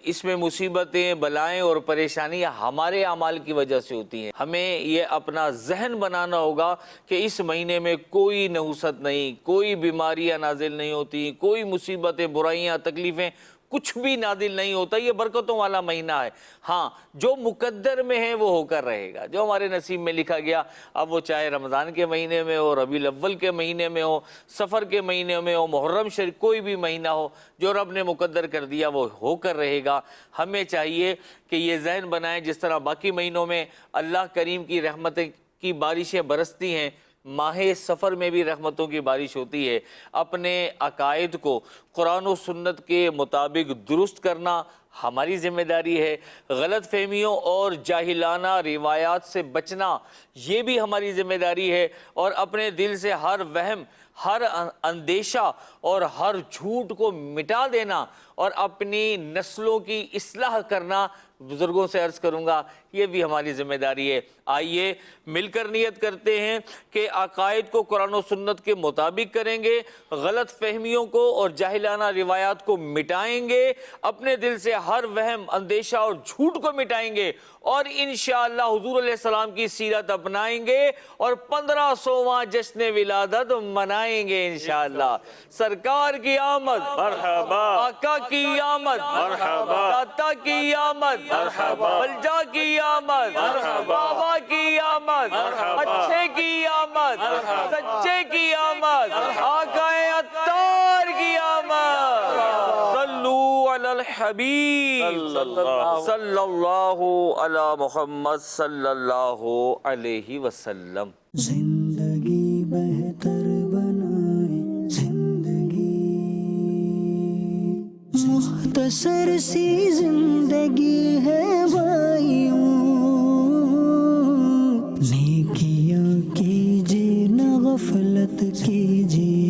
اس میں مصیبتیں، بلائیں اور پریشانیاں ہمارے اعمال کی وجہ سے ہوتی ہیں۔ ہمیں یہ اپنا ذہن بنانا ہوگا کہ اس مہینے میں کوئی نحوست نہیں، کوئی بیماریاں نازل نہیں ہوتی، کوئی مصیبتیں، برائیاں، تکلیفیں، کچھ بھی نازل نہیں ہوتا، یہ برکتوں والا مہینہ ہے۔ ہاں، جو مقدر میں ہے وہ ہو کر رہے گا، جو ہمارے نصیب میں لکھا گیا، اب وہ چاہے رمضان کے مہینے میں ہو، ربیع الاول کے مہینے میں ہو، سفر کے مہینے میں ہو، محرم شریف، کوئی بھی مہینہ ہو، جو رب نے مقدر کر دیا وہ ہو کر رہے گا۔ ہمیں چاہیے کہ یہ ذہن بنائیں، جس طرح باقی مہینوں میں اللہ کریم کی رحمتیں کی بارشیں برستی ہیں، ماہ سفر میں بھی رحمتوں کی بارش ہوتی ہے۔ اپنے عقائد کو قرآن و سنت کے مطابق درست کرنا ہماری ذمہ داری ہے، غلط فہمیوں اور جاہلانہ روایات سے بچنا یہ بھی ہماری ذمہ داری ہے، اور اپنے دل سے ہر وہم، ہر اندیشہ اور ہر جھوٹ کو مٹا دینا اور اپنی نسلوں کی اصلاح کرنا، بزرگوں سے عرض کروں گا، یہ بھی ہماری ذمہ داری ہے۔ آئیے مل کر نیت کرتے ہیں کہ عقائد کو قرآن و سنت کے مطابق کریں گے، غلط فہمیوں کو اور جاہلانہ روایات کو مٹائیں گے، اپنے دل سے ہر وہم، اندیشہ اور جھوٹ کو مٹائیں گے، اور انشاءاللہ حضور علیہ السلام کی سیرت اپنائیں گے اور 1500واں جشن ولادت منائیں گے انشاءاللہ۔ سرکار کی آمد مرحبا، آقا کی آمد مرحبا، داتا کی آمد مرحبا، بلجا کی آمد مرحبا، بابا کی آمد مرحبا، اچھے کی آمد مرحبا، سچے کی آمد، آقا عطار کی آمد۔ صلو علی الحبیب صلی اللہ علی محمد صلی اللہ علیہ وسلم۔ زندگی بہتر بنائے زندگی، مختصر سی زندگی ہے بھائیوں، نیکیاں کیجیے نہ غفلت کیجیے،